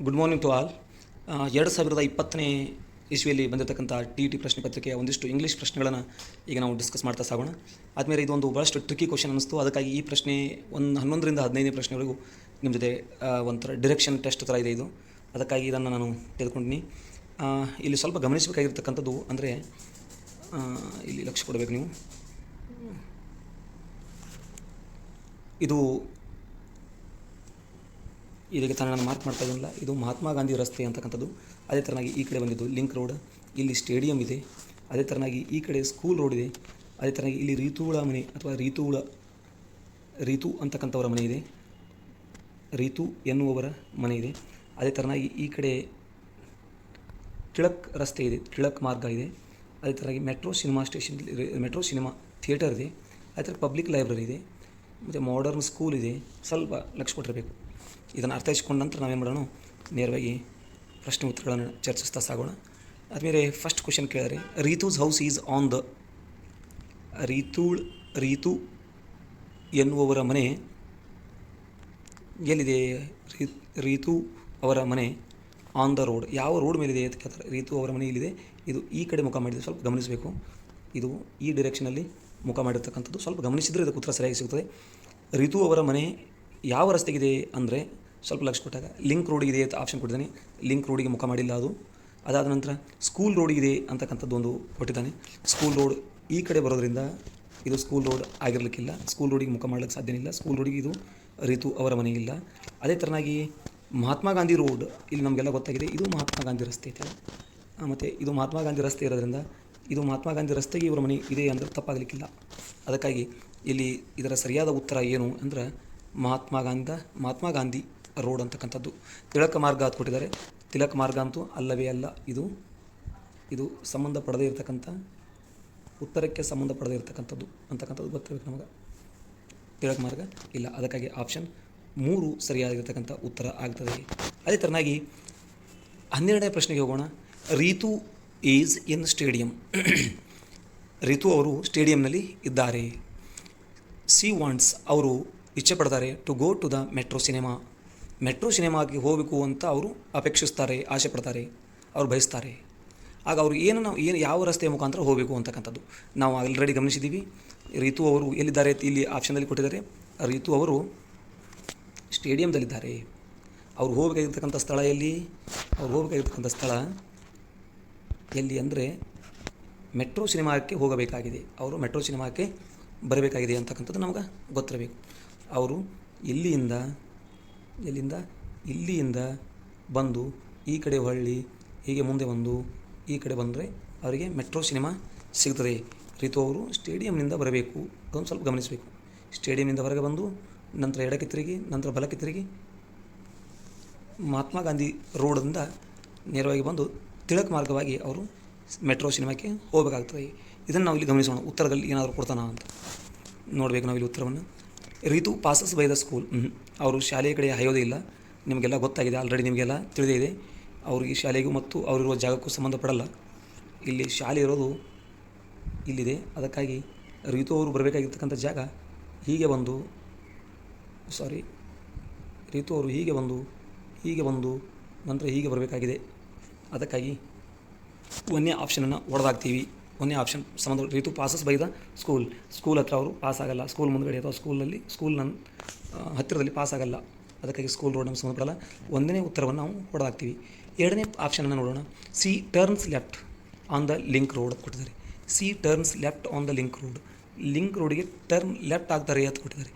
Good morning to all. 2020ನೇ ಇಸ್ವಿಯಲ್ಲಿ ಬಂದಿರತಕ್ಕಂಥ ಟಿ ಪ್ರಶ್ನೆ ಪತ್ರಿಕೆಯ ಒಂದಿಷ್ಟು ಇಂಗ್ಲೀಷ್ ಪ್ರಶ್ನೆಗಳನ್ನು ಈಗ ನಾವು ಡಿಸ್ಕಸ್ ಮಾಡ್ತಾ ಸಾಗೋಣ. ಆದಮೇಲೆ ಇದೊಂದು ಭಾಳಷ್ಟು ಟ್ರಿಕ್ಕಿ ಕ್ವಶನ್ ಅನ್ನಿಸ್ತು. ಅದಕ್ಕಾಗಿ ಈ ಪ್ರಶ್ನೆ 11ರಿಂದ 15ನೇ ಪ್ರಶ್ನೆವರೆಗೂ ನಿಮ್ಮ ಜೊತೆ ಒಂಥರ ಡಿರೆಕ್ಷನ್ ಟೆಸ್ಟ್ ಥರ ಇದೆ ಇದು. ಅದಕ್ಕಾಗಿ ಇದನ್ನು ನಾನು ತೆಗೆದುಕೊಂಡಿನಿ. ಇಲ್ಲಿ ಸ್ವಲ್ಪ ಗಮನಿಸಬೇಕಾಗಿರ್ತಕ್ಕಂಥದ್ದು ಅಂದರೆ ಇಲ್ಲಿ ಲಕ್ಷ್ಯ ಕೊಡಬೇಕು ನೀವು. ಇದು ಇದಕ್ಕೆ ತಾನು ನಾನು ಮಾರ್ಕ್ ಮಾಡ್ತಾ ಇದ್ದೀನಲ್ಲ, ಇದು ಮಹಾತ್ಮ ಗಾಂಧಿ ರಸ್ತೆ ಅಂತಕ್ಕಂಥದ್ದು. ಅದೇ ಥರನಾಗಿ ಈ ಕಡೆ ಬಂದಿದ್ದು ಲಿಂಕ್ ರೋಡ್, ಇಲ್ಲಿ ಸ್ಟೇಡಿಯಂ ಇದೆ. ಅದೇ ಥರನಾಗಿ ಈ ಕಡೆ ಸ್ಕೂಲ್ ರೋಡ್ ಇದೆ. ಅದೇ ಥರನಾಗಿ ಇಲ್ಲಿ ರೀತುಳ ಮನೆ ಅಥವಾ ರೀತು ಅಂತಕ್ಕಂಥವರ ಮನೆ ಇದೆ, ರೀತು ಎನ್ನುವವರ ಮನೆ ಇದೆ. ಅದೇ ಥರನಾಗಿ ಈ ಕಡೆ ಟಿಳಕ್ ರಸ್ತೆ ಇದೆ, ಟಿಳಕ್ ಮಾರ್ಗ ಇದೆ. ಅದೇ ಥರನಾಗಿ ಮೆಟ್ರೋ ಸಿನಿಮಾ ಥಿಯೇಟರ್ ಇದೆ. ಅದೇ ಥರ ಪಬ್ಲಿಕ್ ಲೈಬ್ರರಿ ಇದೆ, ಮತ್ತು ಮಾಡರ್ನ್ ಸ್ಕೂಲ್ ಇದೆ. ಸ್ವಲ್ಪ ಲಕ್ಷ್ಯ ಕೊಟ್ಟಿರಬೇಕು. ಇದನ್ನು ಅರ್ಥೈಸ್ಕೊಂಡ ನಂತರ ನಾವೇನು ಮಾಡೋಣ, ನೇರವಾಗಿ ಪ್ರಶ್ನೆ ಉತ್ತರಗಳನ್ನು ಚರ್ಚಿಸ್ತಾ ಸಾಗೋಣ. ಆದಮೇಲೆ ಫಸ್ಟ್ ಕ್ವಶನ್ ಕೇಳಿದರೆ, Ritu's house is on the, Ritu ಎನ್ನುವವರ ಮನೆ ಎಲ್ಲಿದೆ? ರೀತು ಅವರ ಮನೆ ಆನ್ ದ ರೋಡ್. ಯಾವ ರೋಡ್ ಮೇಲಿದೆ ಅಂತ ಕೇಳ್ತಾರೆ. ರೀತು ಅವರ ಮನೆ ಇಲ್ಲಿದೆ, ಇದು ಈ ಕಡೆ ಮುಖ ಮಾಡಿದೆ. ಸ್ವಲ್ಪ ಗಮನಿಸಬೇಕು, ಇದು ಈ ಡೈರೆಕ್ಷನಲ್ಲಿ ಮುಖ ಮಾಡಿರ್ತಕ್ಕಂಥದ್ದು. ಸ್ವಲ್ಪ ಗಮನಿಸಿದರೆ ಇದಕ್ಕೆ ಉತ್ತರ ಸರಿಯಾಗಿ ಸಿಗ್ತದೆ. ರೀತು ಅವರ ಮನೆ ಯಾವ ರಸ್ತೆಗಿದೆ ಅಂದರೆ ಸ್ವಲ್ಪ ಲಕ್ಷ್ಯ ಕೊಟ್ಟಾಗ ಲಿಂಕ್ ರೋಡಿಗಿದೆ ಅಂತ ಆಪ್ಷನ್ ಕೊಟ್ಟಿದ್ದಾನೆ. ಲಿಂಕ್ ರೋಡಿಗೆ ಮುಖ ಮಾಡಿಲ್ಲ ಅದು. ಅದಾದ ನಂತರ ಸ್ಕೂಲ್ ರೋಡಿಗಿದೆ ಅಂತಕ್ಕಂಥದ್ದು ಒಂದು ಕೊಟ್ಟಿದ್ದಾನೆ. ಸ್ಕೂಲ್ ರೋಡ್ ಈ ಕಡೆ ಬರೋದ್ರಿಂದ ಇದು ಸ್ಕೂಲ್ ರೋಡ್ ಆಗಿರಲಿಕ್ಕಿಲ್ಲ. ಸ್ಕೂಲ್ ರೋಡಿಗೆ ಮುಖ ಮಾಡಲಿಕ್ಕೆ ಸಾಧ್ಯ ಇಲ್ಲ. ಸ್ಕೂಲ್ ರೋಡಿಗೆ ಇದು ರೀತು ಅವರ ಮನೆ ಇಲ್ಲ. ಅದೇ ಥರನಾಗಿ ಮಹಾತ್ಮ ಗಾಂಧಿ ರೋಡ್, ಇಲ್ಲಿ ನಮಗೆಲ್ಲ ಗೊತ್ತಾಗಿದೆ ಇದು ಮಹಾತ್ಮ ಗಾಂಧಿ ರಸ್ತೆ ಐತೆ. ಮತ್ತು ಇದು ಮಹಾತ್ಮ ಗಾಂಧಿ ರಸ್ತೆ ಇರೋದ್ರಿಂದ ಇದು ಮಹಾತ್ಮ ಗಾಂಧಿ ರಸ್ತೆಗೆ ಇವರ ಮನೆ ಇದೆ ಅಂದರೆ ತಪ್ಪಾಗಲಿಕ್ಕಿಲ್ಲ. ಅದಕ್ಕಾಗಿ ಇಲ್ಲಿ ಇದರ ಸರಿಯಾದ ಉತ್ತರ ಏನು ಅಂದರೆ ಮಹಾತ್ಮ ಗಾಂಧಿ ರೋಡ್ ಅಂತಕ್ಕಂಥದ್ದು. ತಿಲಕ ಮಾರ್ಗ ಅಂತ ಕೊಟ್ಟಿದ್ದಾರೆ. ತಿಲಕ ಮಾರ್ಗ ಅಂತೂ ಅಲ್ಲವೇ ಅಲ್ಲ. ಇದು ಸಂಬಂಧಪಡದೇ ಇರತಕ್ಕಂಥ, ಉತ್ತರಕ್ಕೆ ಸಂಬಂಧಪಡದೇ ಇರತಕ್ಕಂಥದ್ದು ಅಂತಕ್ಕಂಥದ್ದು ಗೊತ್ತಿರಬೇಕು ನಮಗೆ. ತಿಲಕ ಮಾರ್ಗ ಇಲ್ಲ. ಅದಕ್ಕಾಗಿ ಆಪ್ಷನ್ 3 ಸರಿಯಾಗಿರ್ತಕ್ಕಂಥ ಉತ್ತರ ಆಗ್ತದೆ. ಅದೇ ಥರನಾಗಿ 12ನೇ ಪ್ರಶ್ನೆಗೆ ಹೋಗೋಣ. Ritu is in stadium. Ritu ಅವರು ಸ್ಟೇಡಿಯಂನಲ್ಲಿ ಇದ್ದಾರೆ. ಸಿ ವಾಂಟ್ಸ್, ಅವರು ಇಚ್ಛೆ ಪಡ್ತಾರೆ to go to the metro ಸಿನಿಮಾಗೆ ಹೋಗಬೇಕು ಅಂತ ಅವರು ಅಪೇಕ್ಷಿಸ್ತಾರೆ, ಆಸೆ ಪಡ್ತಾರೆ, ಅವರು ಬಯಸ್ತಾರೆ. ಆಗ ಅವರು ಯಾವ ರಸ್ತೆಯ ಮುಖಾಂತರ ಹೋಗಬೇಕು ಅಂತಕ್ಕಂಥದ್ದು ನಾವು ಆಲ್ರೆಡಿ ಗಮನಿಸಿದ್ದೀವಿ. ರೀತು ಅವರು ಎಲ್ಲಿದ್ದಾರೆ ಇಲ್ಲಿ ಆಪ್ಷನ್ದಲ್ಲಿ ಕೊಟ್ಟಿದ್ದಾರೆ. ರೀತು ಅವರು ಸ್ಟೇಡಿಯಂದಲ್ಲಿದ್ದಾರೆ. ಅವ್ರು ಹೋಗಬೇಕಾಗಿರ್ತಕ್ಕಂಥ ಸ್ಥಳ ಎಲ್ಲಿ? ಅವ್ರು ಹೋಗಬೇಕಾಗಿರ್ತಕ್ಕಂಥ ಸ್ಥಳ ಎಲ್ಲಿ ಅಂದರೆ ಮೆಟ್ರೋ ಸಿನಿಮಾಕ್ಕೆ ಹೋಗಬೇಕಾಗಿದೆ. ಅವರು ಮೆಟ್ರೋ ಸಿನಿಮಾಕ್ಕೆ ಬರಬೇಕಾಗಿದೆ ಅಂತಕ್ಕಂಥದ್ದು ನಮಗೆ ಗೊತ್ತಿರಬೇಕು. ಅವರು ಇಲ್ಲಿಂದ ಬಂದು ಈ ಕಡೆ ಹೊಳ್ಳಿ ಹೀಗೆ ಮುಂದೆ ಬಂದು ಈ ಕಡೆ ಬಂದರೆ ಅವರಿಗೆ ಮೆಟ್ರೋ ಸಿನಿಮಾ ಸಿಗ್ತದೆ. ರೀತು ಅವರು ಸ್ಟೇಡಿಯಂನಿಂದ ಬರಬೇಕು. ಅದೊಂದು ಸ್ವಲ್ಪ ಗಮನಿಸಬೇಕು. ಸ್ಟೇಡಿಯಂನಿಂದ ಹೊರಗೆ ಬಂದು ನಂತರ ಎಡಕ್ಕೆ ತಿರುಗಿ ನಂತರ ಬಲಕ್ಕೆ ತಿರುಗಿ ಮಹಾತ್ಮ ಗಾಂಧಿ ರೋಡಿಂದ ನೇರವಾಗಿ ಬಂದು ತಿಳಕ್ ಮಾರ್ಗವಾಗಿ ಅವರು ಮೆಟ್ರೋ ಸಿನಿಮಾಕ್ಕೆ ಹೋಗಬೇಕಾಗ್ತದೆ. ಇದನ್ನು ನಾವು ಇಲ್ಲಿ ಗಮನಿಸೋಣ. ಉತ್ತರದಲ್ಲಿ ಏನಾದರೂ ಕೊಡ್ತಾನ ಅಂತ ನೋಡಬೇಕು ನಾವಿಲ್ಲಿ ಉತ್ತರವನ್ನು. Ritu passes by the school. ಅವರು ಶಾಲೆಯ ಕಡೆ ಹಾಯೋದೇ ಇಲ್ಲ. ನಿಮಗೆಲ್ಲ ಗೊತ್ತಾಗಿದೆ, ಆಲ್ರೆಡಿ ನಿಮಗೆಲ್ಲ ತಿಳಿದೇ ಇದೆ. ಅವ್ರಿಗೆ ಶಾಲೆಗೂ ಮತ್ತು ಅವರಿರುವ ಜಾಗಕ್ಕೂ ಸಂಬಂಧಪಡಲ್ಲ. ಇಲ್ಲಿ ಶಾಲೆ ಇರೋದು ಇಲ್ಲಿದೆ. ಅದಕ್ಕಾಗಿ ರೀತು ಅವರು ಬರಬೇಕಾಗಿರ್ತಕ್ಕಂಥ ಜಾಗ ರೀತು ಅವರು ಹೀಗೆ ಬಂದು ನಂತರ ಹೀಗೆ ಬರಬೇಕಾಗಿದೆ. ಅದಕ್ಕಾಗಿ ಒಂದನೇ ಆಪ್ಷನನ್ನು ಹೊಡೆದಾಗ್ತೀವಿ. ಒಂದನೇ ಆಪ್ಷನ್ ಸಂಬಂಧ. Ritu passes by the school ಹತ್ರ ಅವರು ಪಾಸ್ ಆಗಲ್ಲ. ಸ್ಕೂಲ್ ಮುಂದುಗಡೆ ಅಥವಾ ಸ್ಕೂಲ್ನ ಹತ್ತಿರದಲ್ಲಿ ಪಾಸ್ ಆಗಲ್ಲ. ಅದಕ್ಕಾಗಿ ಸ್ಕೂಲ್ ರೋಡ್ ನಮ್ಗೆ ಸಂಬಂಧಪಡಲ್ಲ. ಒಂದನೇ ಉತ್ತರವನ್ನು ನಾವು ಹೊಡೆದಾಗ್ತೀವಿ. ಎರಡನೇ ಆಪ್ಷನನ್ನು ನೋಡೋಣ. She turns left on the link road ಅಂತ ಕೊಟ್ಟಿದ್ದಾರೆ. She turns left on the link road. Link ರೋಡಿಗೆ ಟರ್ನ್ ಲೆಫ್ಟ್ ಆಗ್ತಾರೆ ಅಂತ ಕೊಟ್ಟಿದ್ದಾರೆ.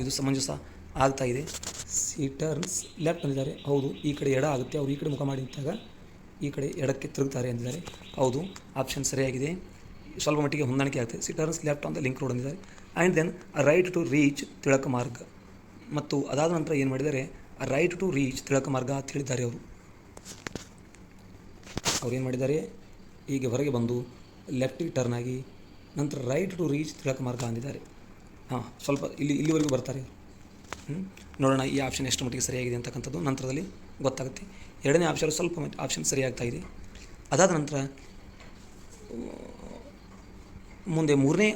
ಇದು ಸಮಂಜಸ ಆಗ್ತಾ ಇದೆ. ಸಿ ಟರ್ನ್ಸ್ ಲೆಫ್ಟ್ ಅಂದಿದ್ದಾರೆ. ಹೌದು, ಈ ಕಡೆ ಎಡ ಆಗುತ್ತೆ. ಅವರು ಈ ಕಡೆ ಮುಖ ಮಾಡಿ ನಿಂತಾಗ ಈ ಕಡೆ ಎಡಕ್ಕೆ ತಿರುಗ್ತಾರೆ ಅಂದಿದ್ದಾರೆ. ಹೌದು, ಆಪ್ಷನ್ ಸರಿಯಾಗಿದೆ. ಸ್ವಲ್ಪ ಮಟ್ಟಿಗೆ ಹೊಂದಾಣಿಕೆ ಆಗ್ತದೆ. She turns left on the link road ಅಂದಿದ್ದಾರೆ. And then right to reach Tilak Marg. ಮತ್ತು ಅದಾದ ನಂತರ ಏನು ಮಾಡಿದ್ದಾರೆ, ರೈಟ್ ಟು ರೀಚ್ ತಿಳಕ ಮಾರ್ಗ ಅಂತ ಹೇಳಿದ್ದಾರೆ. ಅವ್ರು ಏನು ಮಾಡಿದ್ದಾರೆ, ಹೀಗೆ ಹೊರಗೆ ಬಂದು ಲೆಫ್ಟಿಗೆ ಟರ್ನ್ ಆಗಿ ನಂತರ ರೈಟ್ ಟು ರೀಚ್ ತಿಳಕ ಮಾರ್ಗ ಅಂದಿದ್ದಾರೆ. ಸ್ವಲ್ಪ ಇಲ್ಲಿವರೆಗೂ ಬರ್ತಾರೆ. ನೋಡೋಣ ಈ ಆಪ್ಷನ್ ಎಷ್ಟು ಮಟ್ಟಿಗೆ ಸರಿಯಾಗಿದೆ ಅಂತಕ್ಕಂಥದ್ದು ನಂತರದಲ್ಲಿ ಗೊತ್ತಾಗುತ್ತೆ. ಎರಡನೇ ಸ್ವಲ್ಪ ಆಪ್ಷನ್ ಸರಿಯಾಗ್ತಾ ಇದೆ. ಅದಾದ ನಂತರ ಮುಂದೆ 3ನೇ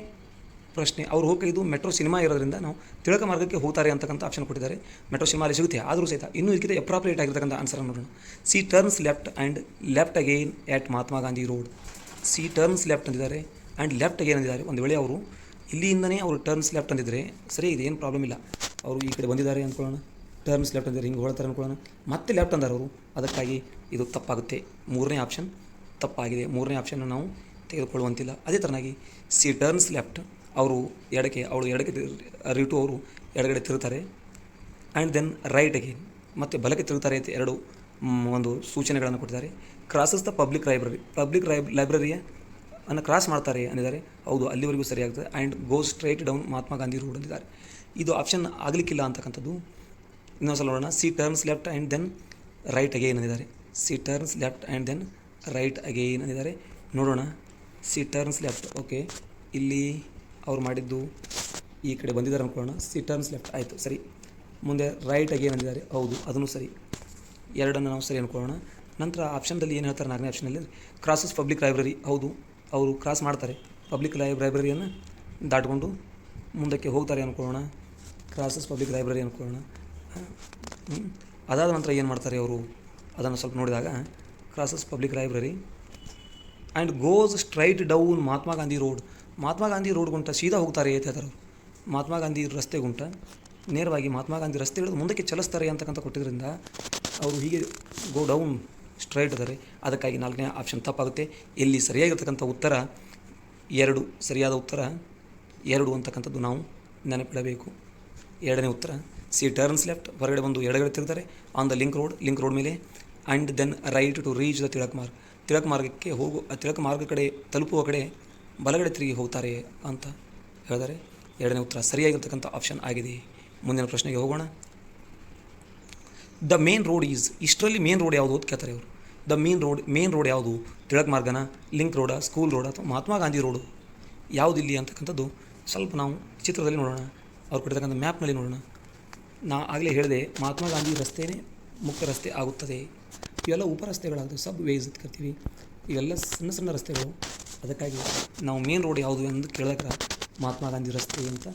ಪ್ರಶ್ನೆ ಅವ್ರು ಹೋಗಿದ್ದು ಮೆಟ್ರೋ ಸಿನಿಮಾ ಇರೋದ್ರಿಂದ ನಾವು ತಿಳಕ ಮಾರ್ಗಕ್ಕೆ ಹೋಗ್ತಾರೆ ಅಂತಕ್ಕಂಥ ಆಪ್ಷನ್ ಕೊಟ್ಟಿದ್ದಾರೆ. ಮೆಟ್ರೋ ಸಿನಿಮಾ ಅಲ್ಲಿ ಸಿಗುತ್ತೆ, ಆದರೂ ಸಹಿತ ಇನ್ನೂ ಇದಕ್ಕಿಂತ ಅಪ್ರಾಪ್ರಿಯೇಟ್ ಆಗಿರ್ತಕ್ಕಂಥ ಆನ್ಸರ್ ನೋಡೋಣ. She turns left and left again at Mahatma Gandhi road. She turns left ಅಂದಿದ್ದಾರೆ ಆ್ಯಂಡ್ ಲೆಫ್ಟ್ ಅಗೇನ್ ಅಂದಿದ್ದಾರೆ. ಒಂದು ವೇಳೆ ಅವರು ಇಲ್ಲಿಂದನೇ ಅವರು ಟರ್ನ್ಸ್ ಲೆಫ್ಟ್ ಅಂದಿದ್ರೆ ಸರಿ ಇದೆ, ಏನು ಪ್ರಾಬ್ಲಮ್ ಇಲ್ಲ. ಅವರು ಈ ಕಡೆ ಬಂದಿದ್ದಾರೆ ಅಂದ್ಕೊಳ್ಳೋಣ, ಟರ್ನ್ಸ್ ಲೆಫ್ಟ್ ಅಂದಿದ್ದಾರೆ, ಹಿಂಗೆ ಹೊಳ್ತಾರೆ ಅಂದ್ಕೊಳ್ಳೋಣ, ಮತ್ತೆ ಲೆಫ್ಟ್ ಅಂದಾರೆ ಅವರು, ಅದಕ್ಕಾಗಿ ಇದು ತಪ್ಪಾಗುತ್ತೆ. ಮೂರನೇ ಆಪ್ಷನ್ ತಪ್ಪಾಗಿದೆ. ಮೂರನೇ ಆಪ್ಷನ್ ನಾವು ತೆಗೆದುಕೊಳ್ಳುವಂತಿಲ್ಲ. ಅದೇ ಥರನಾಗಿ ಸಿ ಟರ್ನ್ಸ್ ಲೆಫ್ಟ್, ಅವರು ಎಡಕ್ಕೆ ರಿಟು ಅವರು ಎಡಗಡೆ ತಿರುತ್ತಾರೆ ಆ್ಯಂಡ್ ದೆನ್ ರೈಟ್ ಅಗೇನ್, ಮತ್ತು ಬಲಕ್ಕೆ ತಿರುತ್ತಾರೆ ಅಂತ ಎರಡು ಒಂದು ಸೂಚನೆಗಳನ್ನು ಕೊಟ್ಟಿದ್ದಾರೆ. ಕ್ರಾಸಸ್ ದ ಪಬ್ಲಿಕ್ ಲೈಬ್ರರಿಯ ಅನ್ನು ಕ್ರಾಸ್ ಮಾಡ್ತಾರೆ ಅಂದಿದ್ದಾರೆ. ಹೌದು, ಅಲ್ಲಿವರೆಗೂ ಸರಿಯಾಗ್ತದೆ. And go straight down Mahatma Gandhi road ಅಂದಿದ್ದಾರೆ. ಇದು ಆಪ್ಷನ್ ಆಗಲಿಕ್ಕಿಲ್ಲ ಅಂತಕ್ಕಂಥದ್ದು. ಇನ್ನೊಂದು ಸಲ ನೋಡೋಣ. She turns left and then right again ಅಂದಿದ್ದಾರೆ. She turns left and then right again ಅಂದಿದ್ದಾರೆ. ನೋಡೋಣ. ಸಿ ಟರ್ನ್ಸ್ ಲೆಫ್ಟ್, ಓಕೆ, ಇಲ್ಲಿ ಅವ್ರು ಮಾಡಿದ್ದು ಈ ಕಡೆ ಬಂದಿದ್ದಾರೆ ಅಂದ್ಕೊಳ್ಳೋಣ. ಸಿ ಟರ್ನ್ಸ್ ಲೆಫ್ಟ್ ಆಯಿತು, ಸರಿ. ಮುಂದೆ ರೈಟ್ ಅಗೇನ್ ಅಂದಿದ್ದಾರೆ, ಹೌದು, ಅದನ್ನು ಸರಿ. ಎರಡನ್ನು ನಾವು ಸರಿ ಅಂದ್ಕೊಳ್ಳೋಣ. ನಂತರ ಆಪ್ಷನ್ದಲ್ಲಿ ಏನು ಹೇಳ್ತಾರೆ, ನಾಲ್ಕನೇ ಆಪ್ಷನಲ್ಲಿ ಕ್ರಾಸಸ್ ಪಬ್ಲಿಕ್ ಲೈಬ್ರರಿ, ಹೌದು, ಅವರು ಕ್ರಾಸ್ ಮಾಡ್ತಾರೆ, ಪಬ್ಲಿಕ್ ಲೈಬ್ರರಿಯನ್ನು ದಾಟ್ಕೊಂಡು ಮುಂದಕ್ಕೆ ಹೋಗ್ತಾರೆ ಅಂದ್ಕೊಳ್ಳೋಣ. ಕ್ರಾಸಸ್ ಪಬ್ಲಿಕ್ ಲೈಬ್ರರಿ ಅಂದ್ಕೊಳ್ಳೋಣ. ಅದಾದ ನಂತರ ಏನು ಮಾಡ್ತಾರೆ ಅವರು, ಅದನ್ನು ಸ್ವಲ್ಪ ನೋಡಿದಾಗ crosses public library and goes straight down Mahatma Gandhi road. Mahatma Gandhi road ಗುಂಟ ಸೀದಾ ಹೋಗ್ತಾರೆ ಅಂತ ಹೇಳ್ತಾರೆ ಅವರು. ಮಹಾತ್ಮ ಗಾಂಧಿ ರಸ್ತೆ ಗುಂಟ ನೇರವಾಗಿ ಮಹಾತ್ಮ ಗಾಂಧಿ ರಸ್ತೆ ಹಿಡಿದು ಮುಂದಕ್ಕೆ ಚಲಿಸ್ತಾರೆ ಅಂತಕ್ಕಂಥ ಕೊಟ್ಟಿದ್ದರಿಂದ ಅವರು ಹೀಗೆ ಗೋ ಡೌನ್ ಸ್ಟ್ರೈಟ್ ಇದ್ದಾರೆ. ಅದಕ್ಕಾಗಿ ನಾಲ್ಕನೇ ಆಪ್ಷನ್ ತಪ್ಪಾಗುತ್ತೆ. ಇಲ್ಲಿ ಸರಿಯಾಗಿರ್ತಕ್ಕಂಥ ಉತ್ತರ 2. ಸರಿಯಾದ ಉತ್ತರ 2 ಅಂತಕ್ಕಂಥದ್ದು ನಾವು ನೆನಪಿಡಬೇಕು. ಎರಡನೇ ಉತ್ತರ ಸಿ ಟರ್ನ್ಸ್ ಲೆಫ್ಟ್, ಹೊರಗಡೆ ಬಂದು ಎಡಗಡೆ ತಿರುತ್ತಾರೆ ಆನ್ ದ ಲಿಂಕ್ ರೋಡ್ ಮೇಲೆ, and then right to reach the Tilak Marg. Tilak ಮಾರ್ಗಕ್ಕೆ ತಿಳಕ ಮಾರ್ಗ ಕಡೆ ತಲುಪುವ ಕಡೆ ಬಲಗಡೆ ತಿರುಗಿ ಹೋಗ್ತಾರೆ ಅಂತ ಹೇಳಿದರೆ ಎರಡನೇ ಉತ್ತರ ಸರಿಯಾಗಿರ್ತಕ್ಕಂಥ ಆಪ್ಷನ್ ಆಗಿದೆ. ಮುಂದಿನ ಪ್ರಶ್ನೆಗೆ ಹೋಗೋಣ. ದ ಮೇನ್ ರೋಡ್ ಈಸ್, ಇಷ್ಟರಲ್ಲಿ ಮೇನ್ ರೋಡ್ ಯಾವುದು ಅಂತ ಕೇಳ್ತಾರೆ ಅವರು. ದ ಮೇನ್ ರೋಡ್ ಯಾವುದು? ತಿಳಕ್ ಮಾರ್ಗನ, ಲಿಂಕ್ ರೋಡ, ಸ್ಕೂಲ್ ರೋಡ, ಅಥವಾ ಮಹಾತ್ಮ ಗಾಂಧಿ ರೋಡು ಯಾವುದಿಲ್ಲಿ ಅಂತಕ್ಕಂಥದ್ದು ಸ್ವಲ್ಪ ನಾವು ಚಿತ್ರದಲ್ಲಿ ನೋಡೋಣ, ಅವ್ರು ಕೊಟ್ಟಿರ್ತಕ್ಕಂಥ ಮ್ಯಾಪ್ನಲ್ಲಿ ನೋಡೋಣ. ನಾ ಆಗಲೇ ಹೇಳಿದೆ, ಮಹಾತ್ಮ ಗಾಂಧಿ ರಸ್ತೆಯೇ ಮುಖ್ಯ ರಸ್ತೆ ಆಗುತ್ತದೆ. ಇವೆಲ್ಲ ಉಪರಸ್ತೆಗಳಾಗ್ತವೆ, ಸಬ್ ವೇಸ್ ಅಂತ ಕರಿತೀವಿ. ಇವೆಲ್ಲ ಸಣ್ಣ ಸಣ್ಣ ರಸ್ತೆಗಳು. ಅದಕ್ಕಾಗಿ ನಾವು ಮೇನ್ ರೋಡ್ ಯಾವುದು ಎಂದು ಕೇಳಿದಾಗ ಮಹಾತ್ಮ ಗಾಂಧಿ ರಸ್ತೆ ಅಂತ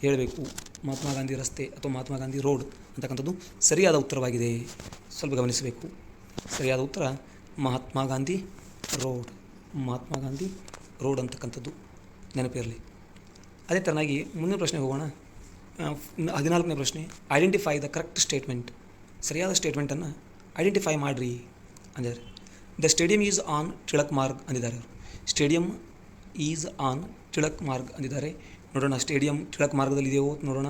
ಹೇಳಬೇಕು. ಮಹಾತ್ಮ ಗಾಂಧಿ ರಸ್ತೆ ಅಥವಾ ಮಹಾತ್ಮ ಗಾಂಧಿ ರೋಡ್ ಅಂತಕ್ಕಂಥದ್ದು ಸರಿಯಾದ ಉತ್ತರವಾಗಿದೆ. ಸ್ವಲ್ಪ ಗಮನಿಸಬೇಕು. ಸರಿಯಾದ ಉತ್ತರ ಮಹಾತ್ಮ ಗಾಂಧಿ ರೋಡ್. ಮಹಾತ್ಮ ಗಾಂಧಿ ರೋಡ್ ಅಂತಕ್ಕಂಥದ್ದು ನೆನಪಿರಲಿ. ಅದೇ ಥರನಾಗಿ ಮುಂದಿನ ಪ್ರಶ್ನೆಗೆ ಹೋಗೋಣ. 14ನೇ ಪ್ರಶ್ನೆ, ಐಡೆಂಟಿಫೈ ದ ಕರೆಕ್ಟ್ ಸ್ಟೇಟ್ಮೆಂಟ್. ಸರಿಯಾದ ಸ್ಟೇಟ್ಮೆಂಟನ್ನು ಐಡೆಂಟಿಫೈ ಮಾಡಿರಿ ಅಂದಿದ್ದಾರೆ. The stadium is on Tilak Marg ಅಂದಿದ್ದಾರೆ ಅವರು. Stadium is on Tilak Marg ಅಂದಿದ್ದಾರೆ. ನೋಡೋಣ, ಸ್ಟೇಡಿಯಂ ತಿಳಕ್ ಮಾರ್ಗದಲ್ಲಿದೆಯೋ ನೋಡೋಣ.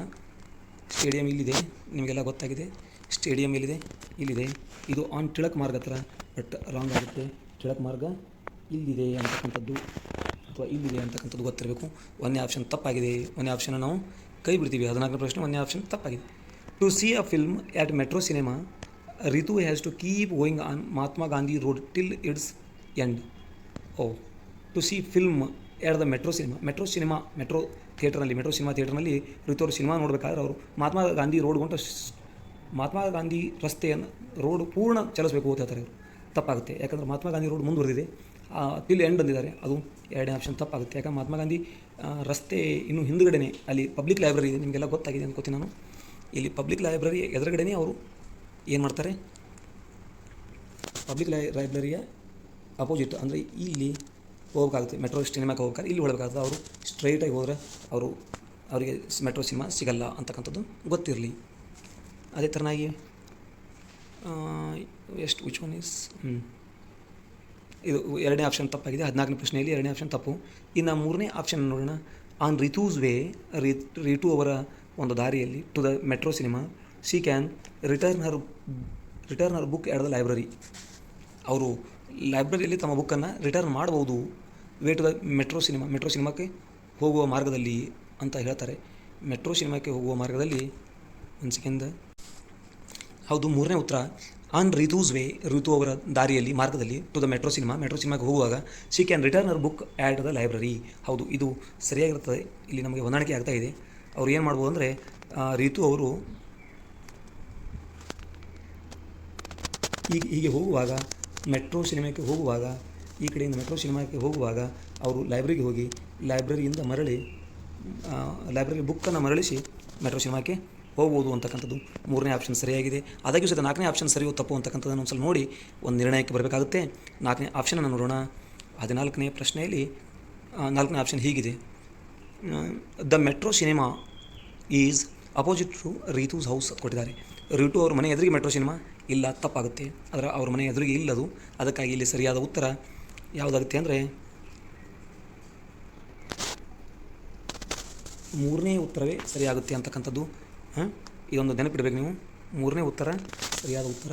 ಸ್ಟೇಡಿಯಂ ಇಲ್ಲಿದೆ, ನಿಮಗೆಲ್ಲ ಗೊತ್ತಾಗಿದೆ. ಸ್ಟೇಡಿಯಂ ಎಲ್ಲಿದೆ? ಇಲ್ಲಿದೆ. ಇದು ಆನ್ ತಿಳಕ್ ಮಾರ್ಗ್ ಹತ್ರ, ಬಟ್ ರಾಂಗ್ ಆಗುತ್ತೆ. ತಿಳಕ್ ಮಾರ್ಗ ಇಲ್ಲಿದೆ ಅಂತಕ್ಕಂಥದ್ದು ಅಥವಾ ಇಲ್ಲಿದೆ ಅಂತಕ್ಕಂಥದ್ದು ಗೊತ್ತಿರಬೇಕು. ಒಂದೇ ಆಪ್ಷನ್ ತಪ್ಪಾಗಿದೆ. ಒಂದೇ ಆಪ್ಷನ್ ನಾವು ಕೈ ಬಿಡ್ತೀವಿ. 14ನೇ ಪ್ರಶ್ನೆ ಒಂದೇ ಆಪ್ಷನ್ ತಪ್ಪಾಗಿದೆ. To see a film at metro cinema, Ritu has to keep going on Mahatma Gandhi road till its end. To see film at the metro cinema metro cinema ಥಿಯೇಟರ್ನಲ್ಲಿ ರಿತು ಅವರು ಸಿನಿಮಾ ನೋಡಬೇಕಾದ್ರೆ ಅವರು ಮಹಾತ್ಮ ಗಾಂಧಿ ರೋಡ್ ಗುಂಟ ಮಹಾತ್ಮ ಗಾಂಧಿ ರಸ್ತೆಯನ್ನು ರೋಡ್ ಪೂರ್ಣ ಚಲಿಸಬೇಕು ಅಂತ ಹೇಳ್ತಾರೆ ಅವರು. ತಪ್ಪಾಗುತ್ತೆ. ಯಾಕಂದರೆ ಮಹಾತ್ಮ ಗಾಂಧಿ ರೋಡ್ ಮುಂದುವರೆದಿದೆ, ಟಿಲ್ ಎಂಡ್ ಅಂದಿದ್ದಾರೆ. ಅದು ಎರಡನೇ ಆಪ್ಷನ್ ತಪ್ಪಾಗುತ್ತೆ. ಯಾಕಂದ್ರೆ ಮಹಾತ್ಮ ಗಾಂಧಿ ರಸ್ತೆ ಇನ್ನೂ ಹಿಂದುಗಡೆನೇ ಅಲ್ಲಿ ಪಬ್ಲಿಕ್ ಲೈಬ್ರರಿ ಇದೆ, ನಿಮಗೆಲ್ಲ ಗೊತ್ತಾಗಿದೆ ಅನ್ಕೋತೀನಿ ನಾನು. ಇಲ್ಲಿ ಪಬ್ಲಿಕ್ ಲೈಬ್ರರಿ ಎದುರುಗಡೆನೇ ಅವರು ಏನು ಮಾಡ್ತಾರೆ, ಪಬ್ಲಿಕ್ ಲೈಬ್ರರಿಯ ಅಪೋಸಿಟ್ ಅಂದರೆ ಇಲ್ಲಿ ಹೋಗಬೇಕಾಗುತ್ತೆ. ಮೆಟ್ರೋ ಸಿನಿಮಾಕ್ಕೆ ಹೋಗ್ಬೇಕಾದ್ರೆ ಇಲ್ಲಿ ಹೋಗಬೇಕಾಗುತ್ತೆ. ಅವರು ಸ್ಟ್ರೈಟಾಗಿ ಹೋದರೆ ಅವರಿಗೆ ಮೆಟ್ರೋ ಸಿನಿಮಾ ಸಿಗಲ್ಲ ಅಂತಕ್ಕಂಥದ್ದು ಗೊತ್ತಿರಲಿ. ಅದೇ ಥರನಾಗಿ ಎಷ್ಟು ವಿಚ್ ಒನ್ ಈಸ್ ಇದು ಎರಡನೇ ಆಪ್ಷನ್ ತಪ್ಪಾಗಿದೆ. 14ನೇ ಪ್ರಶ್ನೆಯಲ್ಲಿ ಎರಡನೇ ಆಪ್ಷನ್ ತಪ್ಪು. ಇನ್ನು ಮೂರನೇ ಆಪ್ಷನ್ ನೋಡೋಣ. ಆನ್ ರಿತೂಸ್ ವೇ, ರಿತು ಅವರ ಒಂದು ದಾರಿಯಲ್ಲಿ to the metro cinema, she can return her book at the library. ಅವರು ಲೈಬ್ರರಿಯಲ್ಲಿ ತಮ್ಮ ಬುಕ್ಕನ್ನು ರಿಟರ್ನ್ ಮಾಡ್ಬೋದು. ವೇ ಟು ದ ಮೆಟ್ರೋ ಸಿನಿಮಾಕ್ಕೆ ಹೋಗುವ ಮಾರ್ಗದಲ್ಲಿ ಅಂತ ಹೇಳ್ತಾರೆ. ಮೆಟ್ರೋ ಸಿನಿಮಾಕ್ಕೆ ಹೋಗುವ ಮಾರ್ಗದಲ್ಲಿ ಒಂದು ಸೆಕೆಂಡ್, ಹೌದು, ಮೂರನೇ ಉತ್ತರ ಆನ್ ರಿತೂಸ್ ವೇ, ರಿತು ಅವರ ದಾರಿಯಲ್ಲಿ ಮಾರ್ಗದಲ್ಲಿ ಟು ದ ಮೆಟ್ರೋ ಸಿನಿಮಾಗೆ ಹೋಗುವಾಗ she can return her book at the library. ಹೌದು, ಇದು ಸರಿಯಾಗಿರ್ತದೆ. ಇಲ್ಲಿ ನಮಗೆ ಹೊಂದಾಣಿಕೆ ಆಗ್ತಾ ಇದೆ. ಅವ್ರು ಏನು ಮಾಡ್ಬೋದು ಅಂದರೆ, ರಿತು ಅವರು ಹೀಗೆ ಹೋಗುವಾಗ ಮೆಟ್ರೋ ಸಿನಿಮಾಕ್ಕೆ ಹೋಗುವಾಗ, ಈ ಕಡೆಯಿಂದ ಮೆಟ್ರೋ ಸಿನಿಮಾಕ್ಕೆ ಹೋಗುವಾಗ ಅವರು ಲೈಬ್ರರಿಗೆ ಹೋಗಿ ಲೈಬ್ರರಿಯಿಂದ ಮರಳಿ ಲೈಬ್ರರಿ ಬುಕ್ಕನ್ನು ಮರಳಿಸಿ ಮೆಟ್ರೋ ಸಿನಿಮಾಕ್ಕೆ ಹೋಗ್ಬೋದು ಅಂತಕ್ಕಂಥದ್ದು ಮೂರನೇ ಆಪ್ಷನ್ ಸರಿಯಾಗಿದೆ. ಆದಾಗ್ಯೂ ಸಹಿತ ನಾಲ್ಕನೇ ಆಪ್ಷನ್ ಸರಿಯೋ ತಪ್ಪು ಅಂತಕ್ಕಂಥದ್ದನ್ನು ಒಂದು ಸಲ ನೋಡಿ ಒಂದು ನಿರ್ಣಯಕ್ಕೆ ಬರಬೇಕಾಗುತ್ತೆ. ನಾಲ್ಕನೇ ಆಪ್ಷನನ್ನು ನೋಡೋಣ. 14ನೇ ಪ್ರಶ್ನೆಯಲ್ಲಿ ನಾಲ್ಕನೇ ಆಪ್ಷನ್ ಹೀಗಿದೆ: the metro cinema is opposite to Ritu's house ಕೊಟ್ಟಿದ್ದಾರೆ. ರೀತು ಅವ್ರ ಮನೆ ಎದುರಿಗೆ ಮೆಟ್ರೋ ಸಿನಿಮಾ ಇಲ್ಲ, ತಪ್ಪಾಗುತ್ತೆ. ಅದರ ಅವ್ರ ಮನೆ ಎದುರಿಗೆ ಇಲ್ಲದು. ಅದಕ್ಕಾಗಿ ಇಲ್ಲಿ ಸರಿಯಾದ ಉತ್ತರ ಯಾವುದಾಗುತ್ತೆ ಅಂದರೆ ಮೂರನೇ ಉತ್ತರವೇ ಸರಿಯಾಗುತ್ತೆ ಅಂತಕ್ಕಂಥದ್ದು. ಇದೊಂದು ನೆನಪಿಡಬೇಕು ನೀವು, ಮೂರನೇ ಉತ್ತರ ಸರಿಯಾದ ಉತ್ತರ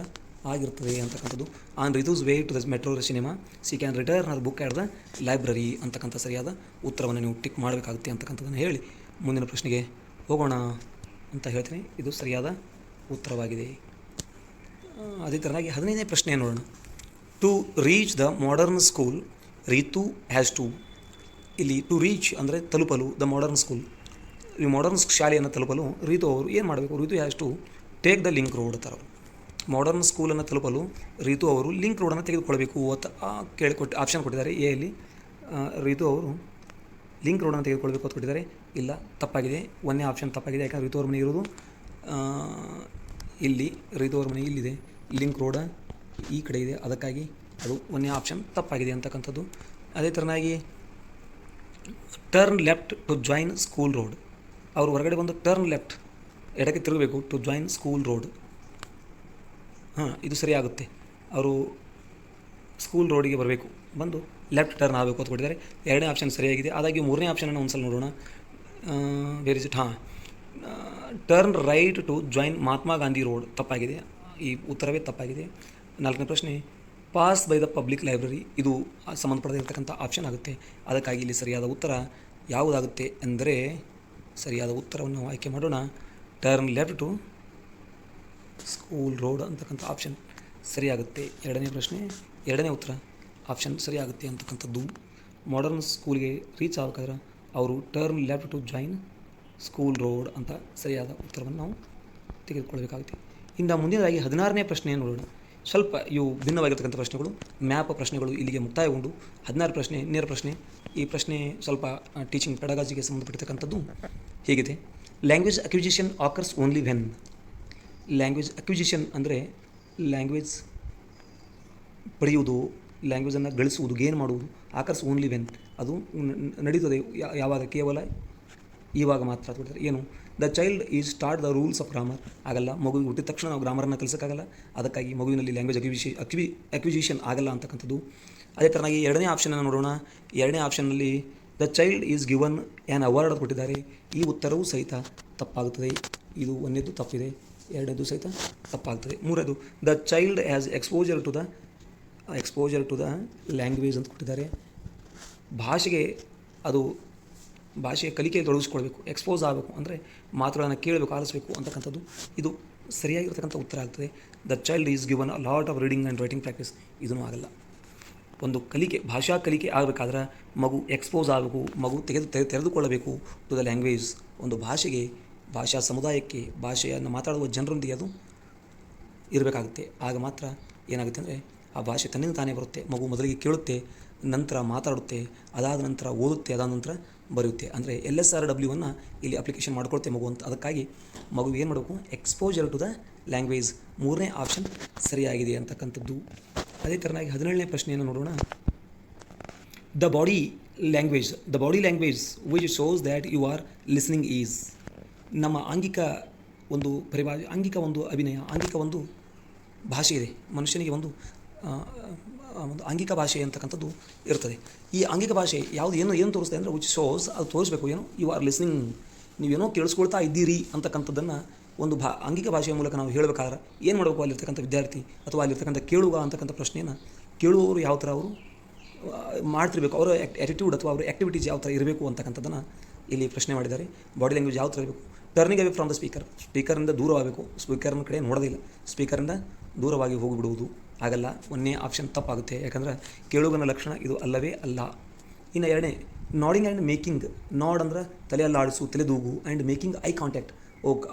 ಆಗಿರ್ತದೆ ಅಂತಕ್ಕಂಥದ್ದು. On Ritu's way to the metro cinema she can return her book at the library ಅಂತಕ್ಕಂಥ ಸರಿಯಾದ ಉತ್ತರವನ್ನು ನೀವು ಟಿಕ್ ಮಾಡಬೇಕಾಗುತ್ತೆ ಅಂತಕ್ಕಂಥದ್ದನ್ನು ಹೇಳಿ ಮುಂದಿನ ಪ್ರಶ್ನೆಗೆ ಹೋಗೋಣ ಅಂತ ಹೇಳ್ತೀನಿ. ಇದು ಸರಿಯಾದ ಉತ್ತರವಾಗಿದೆ. ಅದೇ ಥರನಾಗಿ 15ನೇ ಪ್ರಶ್ನೆ ನೋಡೋಣ. To reach the modern school Ritu has to. ಇಲ್ಲಿ ಟು ರೀಚ್ ಅಂದರೆ ತಲುಪಲು, ದ ಮಾಡರ್ನ್ ಸ್ಕೂಲ್, ಈ ಮಾಡರ್ನ್ ಶಾಲೆಯನ್ನು ತಲುಪಲು ರೀತು ಅವರು ಏನು ಮಾಡಬೇಕು? Ritu has to take the link road ಅಂತಾರೆ. ಮಾಡರ್ನ್ ಸ್ಕೂಲನ್ನು ತಲುಪಲು ರೀತು ಅವರು ಲಿಂಕ್ ರೋಡನ್ನು ತೆಗೆದುಕೊಳ್ಬೇಕು ಅಂತ ಕೇಳಿಕೊಟ್ಟು ಆಪ್ಷನ್ ಕೊಟ್ಟಿದ್ದಾರೆ. ಎಲ್ಲಿ ರೀತು ಅವರು ಲಿಂಕ್ ರೋಡನ್ನು ತೆಗೆದುಕೊಳ್ಬೇಕು ಅಂತ ಕೊಟ್ಟಿದ್ದಾರೆ. ಇಲ್ಲ, ತಪ್ಪಾಗಿದೆ. ಒಂದನೇ ಆಪ್ಷನ್ ತಪ್ಪಾಗಿದೆ. ಯಾಕಂದರೆ ರೀತು ಅವ್ರ ಮನೆ ಇರೋದು ಇಲ್ಲಿ, ರೀತು ಅವ್ರ ಮನೆ ಇಲ್ಲಿದೆ, ಲಿಂಕ್ ರೋಡ ಈ ಕಡೆ ಇದೆ, ಅದಕ್ಕಾಗಿ ಅದು ಒಂದನೇ ಆಪ್ಷನ್ ತಪ್ಪಾಗಿದೆ ಅಂತಕ್ಕಂಥದ್ದು. ಅದೇ ಥರನಾಗಿ turn left to join school road, ಅವರು ಹೊರಗಡೆ ಬಂದು ಟರ್ನ್ ಲೆಫ್ಟ್ ಎಡಕ್ಕೆ ತಿರುಗಬೇಕು, ಟು ಜಾಯಿನ್ ಸ್ಕೂಲ್ ರೋಡ್. ಇದು ಸರಿಯಾಗುತ್ತೆ. ಅವರು ಸ್ಕೂಲ್ ರೋಡಿಗೆ ಬರಬೇಕು, ಬಂದು ಲೆಫ್ಟ್ ಟರ್ನ್ ಆಗಬೇಕು ಅಂತ ಕೊಟ್ಟಿದ್ದಾರೆ. ಎರಡನೇ ಆಪ್ಷನ್ ಸರಿಯಾಗಿದೆ. ಆದಾಗಿ ಮೂರನೇ ಆಪ್ಷನನ್ನು ಒಂದು ಸಲ ನೋಡೋಣ. Where is it? Turn right to join Mahatma Gandhi road, ತಪ್ಪಾಗಿದೆ. ಈ ಉತ್ತರವೇ ತಪ್ಪಾಗಿದೆ. ನಾಲ್ಕನೇ ಪ್ರಶ್ನೆ pass by the public library, ಇದು ಸಂಬಂಧಪಡದಿರ್ತಕ್ಕಂಥ ಆಪ್ಷನ್ ಆಗುತ್ತೆ. ಅದಕ್ಕಾಗಿ ಇಲ್ಲಿ ಸರಿಯಾದ ಉತ್ತರ ಯಾವುದಾಗುತ್ತೆ ಎಂದರೆ, ಸರಿಯಾದ ಉತ್ತರವನ್ನು ನಾವು ಆಯ್ಕೆ ಮಾಡೋಣ. Turn left to school road ಅಂತಕ್ಕಂಥ ಆಪ್ಷನ್ ಸರಿಯಾಗುತ್ತೆ. ಎರಡನೇ ಪ್ರಶ್ನೆ, ಎರಡನೇ ಉತ್ತರ ಆಪ್ಷನ್ ಸರಿಯಾಗುತ್ತೆ ಅಂತಕ್ಕಂಥದ್ದು. ಮಾಡರ್ನ್ ಸ್ಕೂಲ್ಗೆ ರೀಚ್ ಆಗಬೇಕಾದ್ರೆ ಅವರು turn left to join school road ಅಂತ ಸರಿಯಾದ ಉತ್ತರವನ್ನು ನಾವು ತೆಗೆದುಕೊಳ್ಬೇಕಾಗುತ್ತೆ. ಇನ್ನು ಮುಂದಿನದಾಗಿ 16ನೇ ಪ್ರಶ್ನೆಯನ್ನು ನೋಡೋಣ. ಸ್ವಲ್ಪ ಇವು ಭಿನ್ನವಾಗಿರ್ತಕ್ಕಂಥ ಪ್ರಶ್ನೆಗಳು, ಮ್ಯಾಪ್ ಪ್ರಶ್ನೆಗಳು ಇಲ್ಲಿಗೆ ಮುಕ್ತಾಯಗೊಂಡು 16 ಪ್ರಶ್ನೆ ನೇರ ಪ್ರಶ್ನೆ. ಈ ಪ್ರಶ್ನೆ ಸ್ವಲ್ಪ ಟೀಚಿಂಗ್ ಪೆಡಗಾಜಿಗೆ ಸಂಬಂಧಪಟ್ಟಿರ್ತಕ್ಕಂಥದ್ದು ಹೀಗಿದೆ: language acquisition occurs only when. Language acquisition ಅಂದರೆ ಲ್ಯಾಂಗ್ವೇಜ್ ಪಡೆಯುವುದು, ಲ್ಯಾಂಗ್ವೇಜನ್ನು ಗಳಿಸುವುದು, ಗೇನ್ ಮಾಡುವುದು. ಆಕರ್ಸ್ ಓನ್ಲಿ ವೆನ್, ಅದು ನಡೀತದೆ ಯಾವಾಗ? ಕೇವಲ ಇವಾಗ ಮಾತ್ರ. ಕೊಡ್ತಾರೆ ಏನು? The child is start the rules of grammar. ಆಗಲ್ಲ, ಮಗುವಿಗೆ ಹುಟ್ಟಿದ ತಕ್ಷಣ ನಾವು ಗ್ರಾಮರನ್ನು ಕಲಿಸೋಕ್ಕಾಗಲ್ಲ. ಅದಕ್ಕಾಗಿ ಮಗುವಿನಲ್ಲಿ ಲ್ಯಾಂಗ್ವೇಜ್ ಅಕ್ವಿಜಿಷನ್ ಆಗಲ್ಲ ಅಂತಕ್ಕಂಥದ್ದು. ಅದೇ ಥರನಾಗಿ ಎರಡನೇ ಆಪ್ಷನನ್ನು ನೋಡೋಣ. ಎರಡನೇ ಆಪ್ಷನ್ನಲ್ಲಿ the child is given an award ಕೊಟ್ಟಿದ್ದಾರೆ. ಈ ಉತ್ತರವೂ ಸಹಿತ ತಪ್ಪಾಗುತ್ತದೆ. ಇದು ಒಂದನೇದು ತಪ್ಪಿದೆ, ಎರಡನೇದು ಸಹಿತ ತಪ್ಪಾಗ್ತದೆ. ಮೂರನೇದು the child has exposure to the language ಅಂತ ಕೊಟ್ಟಿದ್ದಾರೆ. ಭಾಷೆಯ ಕಲಿಕೆಯಲ್ಲಿ ತೊಡಗಿಸ್ಕೊಳ್ಬೇಕು, ಎಕ್ಸ್ಪೋಸ್ ಆಗಬೇಕು, ಅಂದರೆ ಮಾತುಗಳನ್ನು ಕೇಳಬೇಕು, ಆಲಿಸಬೇಕು ಅಂತಕ್ಕಂಥದ್ದು. ಇದು ಸರಿಯಾಗಿರ್ತಕ್ಕಂಥ ಉತ್ತರ ಆಗ್ತದೆ. The child is given a lot of reading and writing practice. ಇದೂ ಆಗಲ್ಲ. ಒಂದು ಕಲಿಕೆ, ಭಾಷಾ ಕಲಿಕೆ ಆಗಬೇಕಾದ್ರೆ ಮಗು ಎಕ್ಸ್ಪೋಸ್ ಆಗಬೇಕು, ಮಗು ತೆರೆದುಕೊಳ್ಳಬೇಕು ಟು ದ ಲ್ಯಾಂಗ್ವೇಜ್. ಒಂದು ಭಾಷೆಗೆ, ಭಾಷಾ ಸಮುದಾಯಕ್ಕೆ, ಭಾಷೆಯನ್ನು ಮಾತಾಡುವ ಜನರೊಂದಿಗೆ ಅದು ಇರಬೇಕಾಗುತ್ತೆ. ಆಗ ಮಾತ್ರ ಏನಾಗುತ್ತೆ ಅಂದರೆ ಆ ಭಾಷೆ ತನ್ನಿಂದ ತಾನೇ ಬರುತ್ತೆ. ಮಗು ಮೊದಲಿಗೆ ಕೇಳುತ್ತೆ, ನಂತರ ಮಾತಾಡುತ್ತೆ, ಅದಾದ ನಂತರ ಓದುತ್ತೆ, ಅದಾದ ನಂತರ ಬರೆಯುತ್ತೆ. ಅಂದರೆ LSRW ಇಲ್ಲಿ ಅಪ್ಲಿಕೇಶನ್ ಮಾಡ್ಕೊಳ್ತೆ ಮಗು ಅಂತ. ಅದಕ್ಕಾಗಿ ಮಗು ಏನು ಮಾಡಬೇಕು? Exposure to the language. ಮೂರನೇ ಆಪ್ಷನ್ ಸರಿಯಾಗಿದೆ ಅಂತಕ್ಕಂಥದ್ದು. ಅದೇ ಥರನಾಗಿ 17ನೇ ಪ್ರಶ್ನೆಯನ್ನು ನೋಡೋಣ. The body language which shows that you are listening is. ನಮ್ಮ ಆಂಗಿಕ ಒಂದು ಪರಿಭಾಷೆ, ಆಂಗಿಕ ಒಂದು ಅಭಿನಯ, ಆಂಗಿಕ ಒಂದು ಭಾಷೆ ಇದೆ. ಮನುಷ್ಯನಿಗೆ ಒಂದು ಆಂಗಿಕ ಭಾಷೆ ಅಂತಕ್ಕಂಥದ್ದು ಇರ್ತದೆ. ಈ ಆಂಗಿಕ ಭಾಷೆ ಯಾವುದು ಏನು ತೋರಿಸ್ತದೆ ಅಂದರೆ ವಿಚ್ ಶೋಸ್, ಅದು ತೋರಿಸ್ಬೇಕು ಏನು? ಯು ಆರ್ ಲಿಸ್ನಿಂಗ್, ನೀವೇನೋ ಕೇಳಿಸ್ಕೊಳ್ತಾ ಇದ್ದೀರಿ ಅಂತಕ್ಕಂಥದ್ದನ್ನು ಒಂದು ಆಂಗಿಕ ಭಾಷೆಯ ಮೂಲಕ ನಾವು ಹೇಳಬೇಕಾದ್ರೆ ಏನು ಮಾಡಬೇಕು? ಅಲ್ಲಿರ್ತಕ್ಕಂಥ ವಿದ್ಯಾರ್ಥಿ ಅಥವಾ ಅಲ್ಲಿರ್ತಕ್ಕಂಥ ಕೇಳುವ ಅಂತಕ್ಕಂಥ ಪ್ರಶ್ನೆಯನ್ನು ಕೇಳುವವರು ಯಾವ ಥರ ಅವರು ಮಾಡ್ತಿರ್ಬೇಕು, ಅವರ ಆ್ಯಟಿಟ್ಯೂಡ್ ಅಥವಾ ಅವರ ಆ್ಯಕ್ಟಿವಿಟೀಸ್ ಯಾವ ಥರ ಇರಬೇಕು ಅಂತಕ್ಕಂಥದ್ದನ್ನು ಇಲ್ಲಿ ಪ್ರಶ್ನೆ ಮಾಡಿದ್ದಾರೆ. ಬಾಡಿ ಲ್ಯಾಂಗ್ವೇಜ್ ಯಾವ ಥರ ಇರಬೇಕು? ಟರ್ನಿಂಗ್ ಅವೇ ಫ್ರಮ್ ದ ಸ್ಪೀಕರಿಂದ ದೂರವಾಗಬೇಕು, ಸ್ಪೀಕರ್ನ ಕಡೆ ನೋಡೋದಿಲ್ಲ, ಸ್ಪೀಕರಿಂದ ದೂರವಾಗಿ ಹೋಗಿಬಿಡುವುದು. ಆಗಲ್ಲ. ಒಂದನೇ ಆಪ್ಷನ್ ತಪ್ಪಾಗುತ್ತೆ. ಯಾಕಂದರೆ ಕೇಳುಗನ ಲಕ್ಷಣ ಇದು ಅಲ್ಲವೇ ಅಲ್ಲ. ಇನ್ನು ಎರಡನೇ, ನಾಡಿಂಗ್ ಆ್ಯಂಡ್ ಮೇಕಿಂಗ್. ನಾಡ್ ಅಂದ್ರೆ ತಲೆ ಅಲ್ಲಾಡಿಸು, ತಲೆದೂಗು, ಆ್ಯಂಡ್ ಮೇಕಿಂಗ್ ಐ ಕಾಂಟ್ಯಾಕ್ಟ್.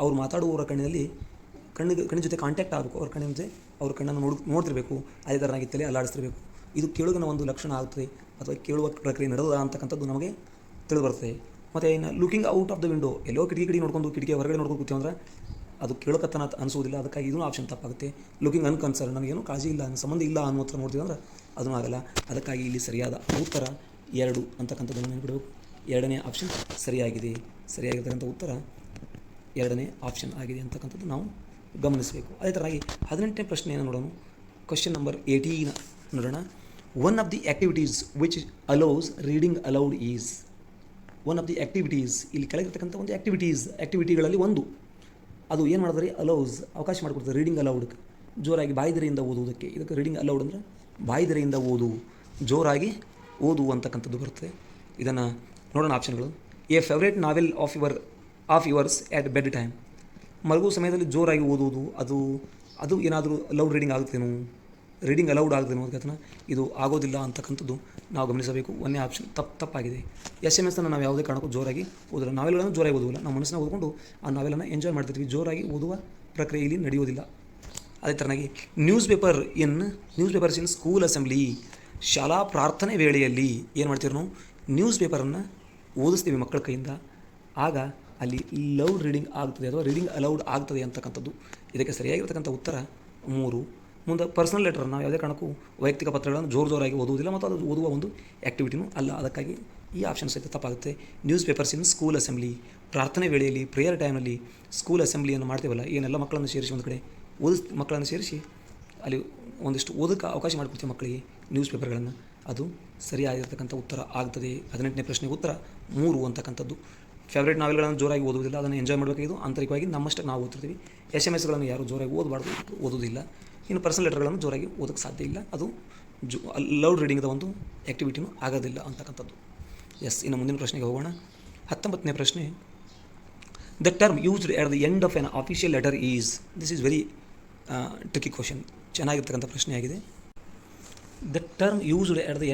ಅವ್ರು ಮಾತಾಡುವವರ ಕಣ್ಣಿನ ಜೊತೆ ಕಾಂಟ್ಯಾಕ್ಟ್ ಆಗಬೇಕು, ಅವ್ರ ಕಣ್ಣಿನ ಜೊತೆ ಅವ್ರ ಕಣ್ಣನ್ನು ನೋಡ್ತಿರ್ಬೇಕು, ಅದೇ ಥರನಾಗಿ ತಲೆ ಅಲ್ಲಾಡಿಸ್ತಿರ್ಬೇಕು. ಇದು ಕೇಳುಗನ ಒಂದು ಲಕ್ಷಣ ಆಗ್ತದೆ, ಅಥವಾ ಕೇಳುವ ಪ್ರಕ್ರಿಯೆ ನಡೆದ ಅಂತಕ್ಕಂಥದ್ದು ನಮಗೆ ತಿಳಿದು ಬರ್ತದೆ. ಮತ್ತು ಇನ್ನು looking out of the window, ಎಲ್ಲೋ ಕಿಟಕಿ ನೋಡ್ಕೊಂಡು ಕಿಟಕಿ ಹೊರಗಡೆ ನೋಡ್ಕೊಂಡು ಕೂತೀವಿ ಅಂದ್ರೆ ಅದು ಕೇಳೋಕತ್ತನ ಅನಿಸೋದಿಲ್ಲ, ಅದಕ್ಕಾಗಿ ಇದೂ ಆಪ್ಷನ್ ತಪ್ಪಾಗುತ್ತೆ. ಲುಕಿಂಗ್ ಅನ್ಕನ್ಸರ್ನ್, ನನಗೇನು ಕಾಳಜಿ ಇಲ್ಲ, ನನ್ನ ಸಂಬಂಧ ಇಲ್ಲ ಅನ್ನೋ ಹತ್ರ ನೋಡ್ತೀವಿ ಅಂದ್ರೆ ಅದೂ ಆಗಲ್ಲ. ಅದಕ್ಕಾಗಿ ಇಲ್ಲಿ ಸರಿಯಾದ ಉತ್ತರ 2 ಅಂತಕ್ಕಂಥದ್ದನ್ನು ನೆನಪಿಡಬೇಕು. 2ನೇ ಆಪ್ಷನ್ ಸರಿಯಾಗಿದೆ. ಸರಿಯಾಗಿರ್ತಕ್ಕಂಥ ಉತ್ತರ 2ನೇ ಆಪ್ಷನ್ ಆಗಿದೆ ಅಂತಕ್ಕಂಥದ್ದು ನಾವು ಗಮನಿಸಬೇಕು. ಅದೇ ಥರವಾಗಿ 18ನೇ ಪ್ರಶ್ನೆಯನ್ನು ನೋಡೋಣ. ಕ್ವಶನ್ ನಂಬರ್ 18 ನೋಡೋಣ. One of the activities which allows reading aloud is. One of the activities, ಇಲ್ಲಿ ಕೆಳಗಿರ್ತಕ್ಕಂಥ ಒಂದು ಆ್ಯಕ್ಟಿವಿಟಿಗಳಲ್ಲಿ ಒಂದು, ಅದು ಏನು ಮಾಡಿದ್ರೆ ಅಲೌಸ್ ಅವಕಾಶ ಮಾಡಿಕೊಡ್ತದೆ ರೀಡಿಂಗ್ ಅಲೌಡ್, ಜೋರಾಗಿ ಬಾಯಿದೆರೆಯಿಂದ ಓದುವುದಕ್ಕೆ. ಇದಕ್ಕೆ ರೀಡಿಂಗ್ ಅಲೌಡ್ ಅಂದರೆ ಬಾಯಿದೆರೆಯಿಂದ ಓದು, ಜೋರಾಗಿ ಓದು ಅಂತಕ್ಕಂಥದ್ದು ಬರ್ತದೆ. ಇದನ್ನು ನೋಡೋಣ ಆಪ್ಷನ್ಗಳು. A favourite novel of yours at bedtime. ಮಲಗುವ ಸಮಯದಲ್ಲಿ ಜೋರಾಗಿ ಓದುವುದು, ಅದು ಏನಾದರೂ ಲೌಡ್ ರೀಡಿಂಗ್ ಆಗುತ್ತೇನೋ, ರೀಡಿಂಗ್ ಅಲೌಡ್ ಆಗುತ್ತೇನೋ ಅದಕ್ಕೆ ಇದು ಆಗೋದಿಲ್ಲ ಅಂತಕ್ಕಂಥದ್ದು ನಾವು ಗಮನಿಸಬೇಕು. 1ನೇ ಆಪ್ಷನ್ ತಪ್ಪಾಗಿದೆ. SMS ಅನ್ನು ನಾವು ಯಾವುದೇ ಕಾರಣಕ್ಕೂ ಜೋರಾಗಿ ಓದೋಲ್ಲ, ನಾವೆಲ್ಗಳನ್ನು ಜೋರಾಗಿ ಓದುವುದಿಲ್ಲ, ನಾವು ಮನಸ್ಸನ್ನ ಓದ್ಕೊಂಡು ಆ ನಾವೆಲನ್ನು ಎಂಜಾಯ್ ಮಾಡ್ತಿರ್ತೀವಿ, ಜೋರಾಗಿ ಓದುವ ಪ್ರಕ್ರಿಯೆ ಇಲ್ಲಿ ನಡೆಯೋದಿಲ್ಲ. ಅದೇ ಥರನಾಗಿ newspapers in school assembly, ಶಾಲಾ ಪ್ರಾರ್ಥನೆ ವೇಳೆಯಲ್ಲಿ ಏನು ಮಾಡ್ತೀವಿ ನಾವು, ನ್ಯೂಸ್ ಪೇಪರನ್ನು ಓದಿಸ್ತೀವಿ ಮಕ್ಕಳ ಕೈಯಿಂದ, ಆಗ ಅಲ್ಲಿ ಲೌಡ್ ರೀಡಿಂಗ್ ಆಗ್ತದೆ ಅಥವಾ ರೀಡಿಂಗ್ ಅಲೌಡ್ ಆಗ್ತದೆ ಅಂತಕ್ಕಂಥದ್ದು. ಇದಕ್ಕೆ ಸರಿಯಾಗಿರ್ತಕ್ಕಂಥ ಉತ್ತರ 3. ಮುಂದೆ ಪರ್ಸನಲ್ ಲೆಟರ್, ನಾವು ಯಾವುದೇ ಕಾರಣಕ್ಕೂ ವೈಯಕ್ತಿಕ ಪತ್ರಗಳನ್ನು ಜೋರಾಗಿ ಓದುವುದಿಲ್ಲ ಮತ್ತು ಅದು ಓದುವ ಒಂದು ಆ್ಯಕ್ಟಿವಿಟಿನೂ ಅಲ್ಲ, ಅದಕ್ಕಾಗಿ ಈ ಆಪ್ಷನ್ ಸಹಿತ ತಪ್ಪಾಗುತ್ತೆ. News papers in school assembly, ಪ್ರಾರ್ಥನೆ ವೇಳೆಯಲ್ಲಿ ಪ್ರೇಯರ್ ಟೈಮ್ನಲ್ಲಿ ಸ್ಕೂಲ್ ಅಸೆಂಬ್ಲಿಯನ್ನು ಮಾಡ್ತೀವಲ್ಲ, ಏನೆಲ್ಲ ಮಕ್ಕಳನ್ನು ಸೇರಿಸಿ ಒಂದು ಕಡೆ ಮಕ್ಕಳನ್ನು ಸೇರಿಸಿ ಅಲ್ಲಿ ಒಂದಿಷ್ಟು ಓದೋಕ್ಕೆ ಅವಕಾಶ ಮಾಡಿಕೊಡ್ತೀವಿ ಮಕ್ಕಳಿಗೆ ನ್ಯೂಸ್ ಪೇಪರ್ಗಳನ್ನು, ಅದು ಸರಿಯಾಗಿರ್ತಕ್ಕಂಥ ಉತ್ತರ ಆಗ್ತದೆ. 18ನೇ ಪ್ರಶ್ನೆಗೆ ಉತ್ತರ 3 ಅಂತಕ್ಕಂಥದ್ದು. ಫೇವ್ರೇಟ್ ನಾವೆಲ್ಗಳನ್ನು ಜೋರಾಗಿ ಓದುವುದಿಲ್ಲ, ಅದನ್ನು ಎಂಜಾಯ್ ಮಾಡಬೇಕಾಗಿದ್ದು ಆಂತರಿಕವಾಗಿ ನಮ್ಮಷ್ಟಕ್ಕೆ ನಾವು ಓದ್ತಿರ್ತೀವಿ. SMS ಯಾರು ಜೋರಾಗಿ ಓದೋದಿಲ್ಲ. ಇನ್ನು ಪರ್ಸನಲ್ ಲೆಟರ್ಗಳನ್ನು ಜೋರಾಗಿ ಓದೋಕ್ಕೆ ಸಾಧ್ಯ ಇಲ್ಲ, ಅದು ಲೌಡ್ ರೀಡಿಂಗ್ದ ಒಂದು ಆ್ಯಕ್ಟಿವಿಟಿನೂ ಆಗೋದಿಲ್ಲ ಅಂತಕ್ಕಂಥದ್ದು. ಇನ್ನು ಮುಂದಿನ ಪ್ರಶ್ನೆಗೆ ಹೋಗೋಣ. 19ನೇ ಪ್ರಶ್ನೆ. The term used at the end of an official letter is. This is very tricky question, ಚೆನ್ನಾಗಿರ್ತಕ್ಕಂಥ ಪ್ರಶ್ನೆಯಾಗಿದೆ. The term used at the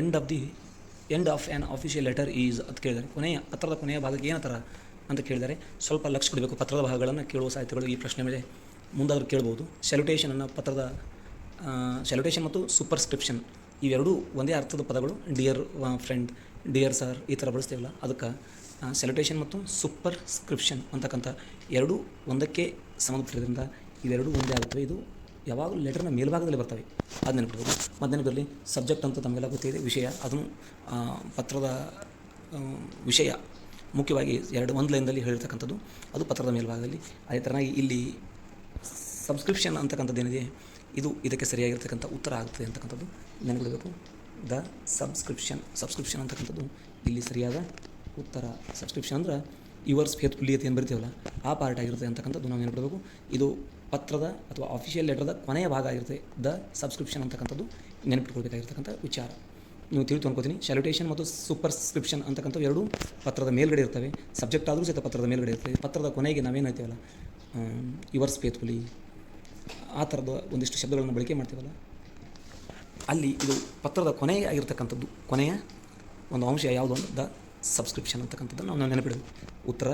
end of an official letter is ಅಂತ ಕೇಳಿದ್ದಾರೆ. ಪತ್ರದ ಕೊನೆಯ ಭಾಗಕ್ಕೆ ಏನಂತಾರ ಅಂತ ಕೇಳಿದ್ದಾರೆ. ಸ್ವಲ್ಪ ಲಕ್ಷ ಕೊಡಬೇಕು. ಪತ್ರದ ಭಾಗಗಳನ್ನು ಕೇಳುವ ಸಾಹಿತ್ಯಗಳು ಈ ಪ್ರಶ್ನೆ ಮೇಲೆ ಮುಂದಾದರೂ ಕೇಳ್ಬೋದು. ಸ್ಯಾಲ್ಯುಟೇಷನ್ ಮತ್ತು ಸೂಪರ್ಸ್ಕ್ರಿಪ್ಷನ್ ಇವೆರಡೂ ಒಂದೇ ಅರ್ಥದ ಪದಗಳು. ಡಿಯರ್ ಫ್ರೆಂಡ್, ಡಿಯರ್ ಸರ್ ಈ ಥರ ಬಳಸ್ತೀವಲ್ಲ, ಅದಕ್ಕೆ ಸ್ಯಾಲ್ಯುಟೇಷನ್ ಮತ್ತು ಸೂಪರ್ಸ್ಕ್ರಿಪ್ಷನ್ ಅಂತಕ್ಕಂಥ ಎರಡೂ ಒಂದಕ್ಕೆ ಸಂಬಂಧಪಟ್ಟಿದ್ದರಿಂದ ಇವೆರಡೂ ಒಂದೇ ಆಗುತ್ತವೆ. ಇದು ಯಾವಾಗಲೂ ಲೆಟರ್ನ ಮೇಲ್ಭಾಗದಲ್ಲಿ ಬರ್ತವೆ, ಅದು ನೆನಪಿಡ್ಬೋದು. ಮತ್ತು ನೆನಪಿರಲಿ, ಸಬ್ಜೆಕ್ಟ್ ಅಂತ ತಮಗೆಲ್ಲ ಗೊತ್ತಿದೆ, ವಿಷಯ, ಅದನ್ನು ಪತ್ರದ ವಿಷಯ ಮುಖ್ಯವಾಗಿ ಒಂದು ಲೈನ್ದಲ್ಲಿ ಹೇಳಿರ್ತಕ್ಕಂಥದ್ದು, ಅದು ಪತ್ರದ ಮೇಲ್ಭಾಗದಲ್ಲಿ. ಅದೇ ಥರನಾಗಿ ಇಲ್ಲಿ ಸಬ್ಸ್ಕ್ರಿಪ್ಷನ್ ಅಂತಕ್ಕಂಥದ್ದು ಏನಿದೆ, ಇದು ಇದಕ್ಕೆ ಸರಿಯಾಗಿರ್ತಕ್ಕಂಥ ಉತ್ತರ ಆಗ್ತದೆ ಅಂತಕ್ಕಂಥದ್ದು ನೆನಪಿಡಬೇಕು. ದ ಸಬ್ಸ್ಕ್ರಿಪ್ಷನ್ ಅಂತಕ್ಕಂಥದ್ದು ಇಲ್ಲಿ ಸರಿಯಾದ ಉತ್ತರ. ಸಬ್ಸ್ಕ್ರಿಪ್ಷನ್ ಅಂದ್ರೆ ಯುವರ್ಸ್ ಫೇತ್ಫುಲ್ಲಿ ಅಂತ ಏನು ಬರಿತೀವಲ್ಲ, ಆ ಪಾರ್ಟ್ ಆಗಿರುತ್ತೆ ಅಂತಕ್ಕಂಥದ್ದು ನಾವು ನೆನಪಿಡಬೇಕು. ಇದು ಪತ್ರದ ಅಥವಾ ಆಫಿಷಿಯಲ್ ಲೆಟರ್ದ ಕೊನೆಯ ಭಾಗ ಆಗಿರುತ್ತೆ. ದ ಸಬ್ಸ್ಕ್ರಿಪ್ಷನ್ ಅಂತಕ್ಕಂಥದ್ದು ನೆನಪಿಟ್ಕೊಳ್ಬೇಕಾಗಿರ್ತಕ್ಕಂಥ ವಿಚಾರ. ನೀವು ತಿಳಿದು ಅನ್ಕೋತೀನಿ. ಸ್ಯಾಲ್ಯುಟೇಷನ್ ಮತ್ತು ಸೂಪರ್ಸ್ಕ್ರಿಪ್ಷನ್ ಅಂತಕ್ಕಂಥವು ಎರಡೂ ಪತ್ರದ ಮೇಲ್ಗಡೆ ಇರ್ತವೆ. ಸಬ್ಜೆಕ್ಟ್ ಆದರೂ ಸಹಿತ ಪತ್ರದ ಮೇಲ್ಗಡೆ ಇರ್ತವೆ. ಪತ್ರದ ಕೊನೆಗೆ ನಾವೇನು ಹೇಳ್ತೀವಲ್ಲ, ಯುವರ್ಸ್ ಫೇತ್ಫುಲಿ, ಆ ಥರದ ಒಂದಿಷ್ಟು ಶಬ್ದಗಳನ್ನು ಬಳಕೆ ಮಾಡ್ತೀವಲ್ಲ, ಅಲ್ಲಿ ಇದು ಪತ್ರದ ಕೊನೆಗೆ ಆಗಿರ್ತಕ್ಕಂಥದ್ದು, ಕೊನೆಯ ಒಂದು ಅಂಶ ಯಾವುದು ಅಂದ್ರೆ ದ ಸಬ್ಸ್ಕ್ರಿಪ್ಷನ್ ಅಂತಕ್ಕಂಥದ್ದು ನಾವು ನೆನಪಿಡಬೇಕು. ಉತ್ತರ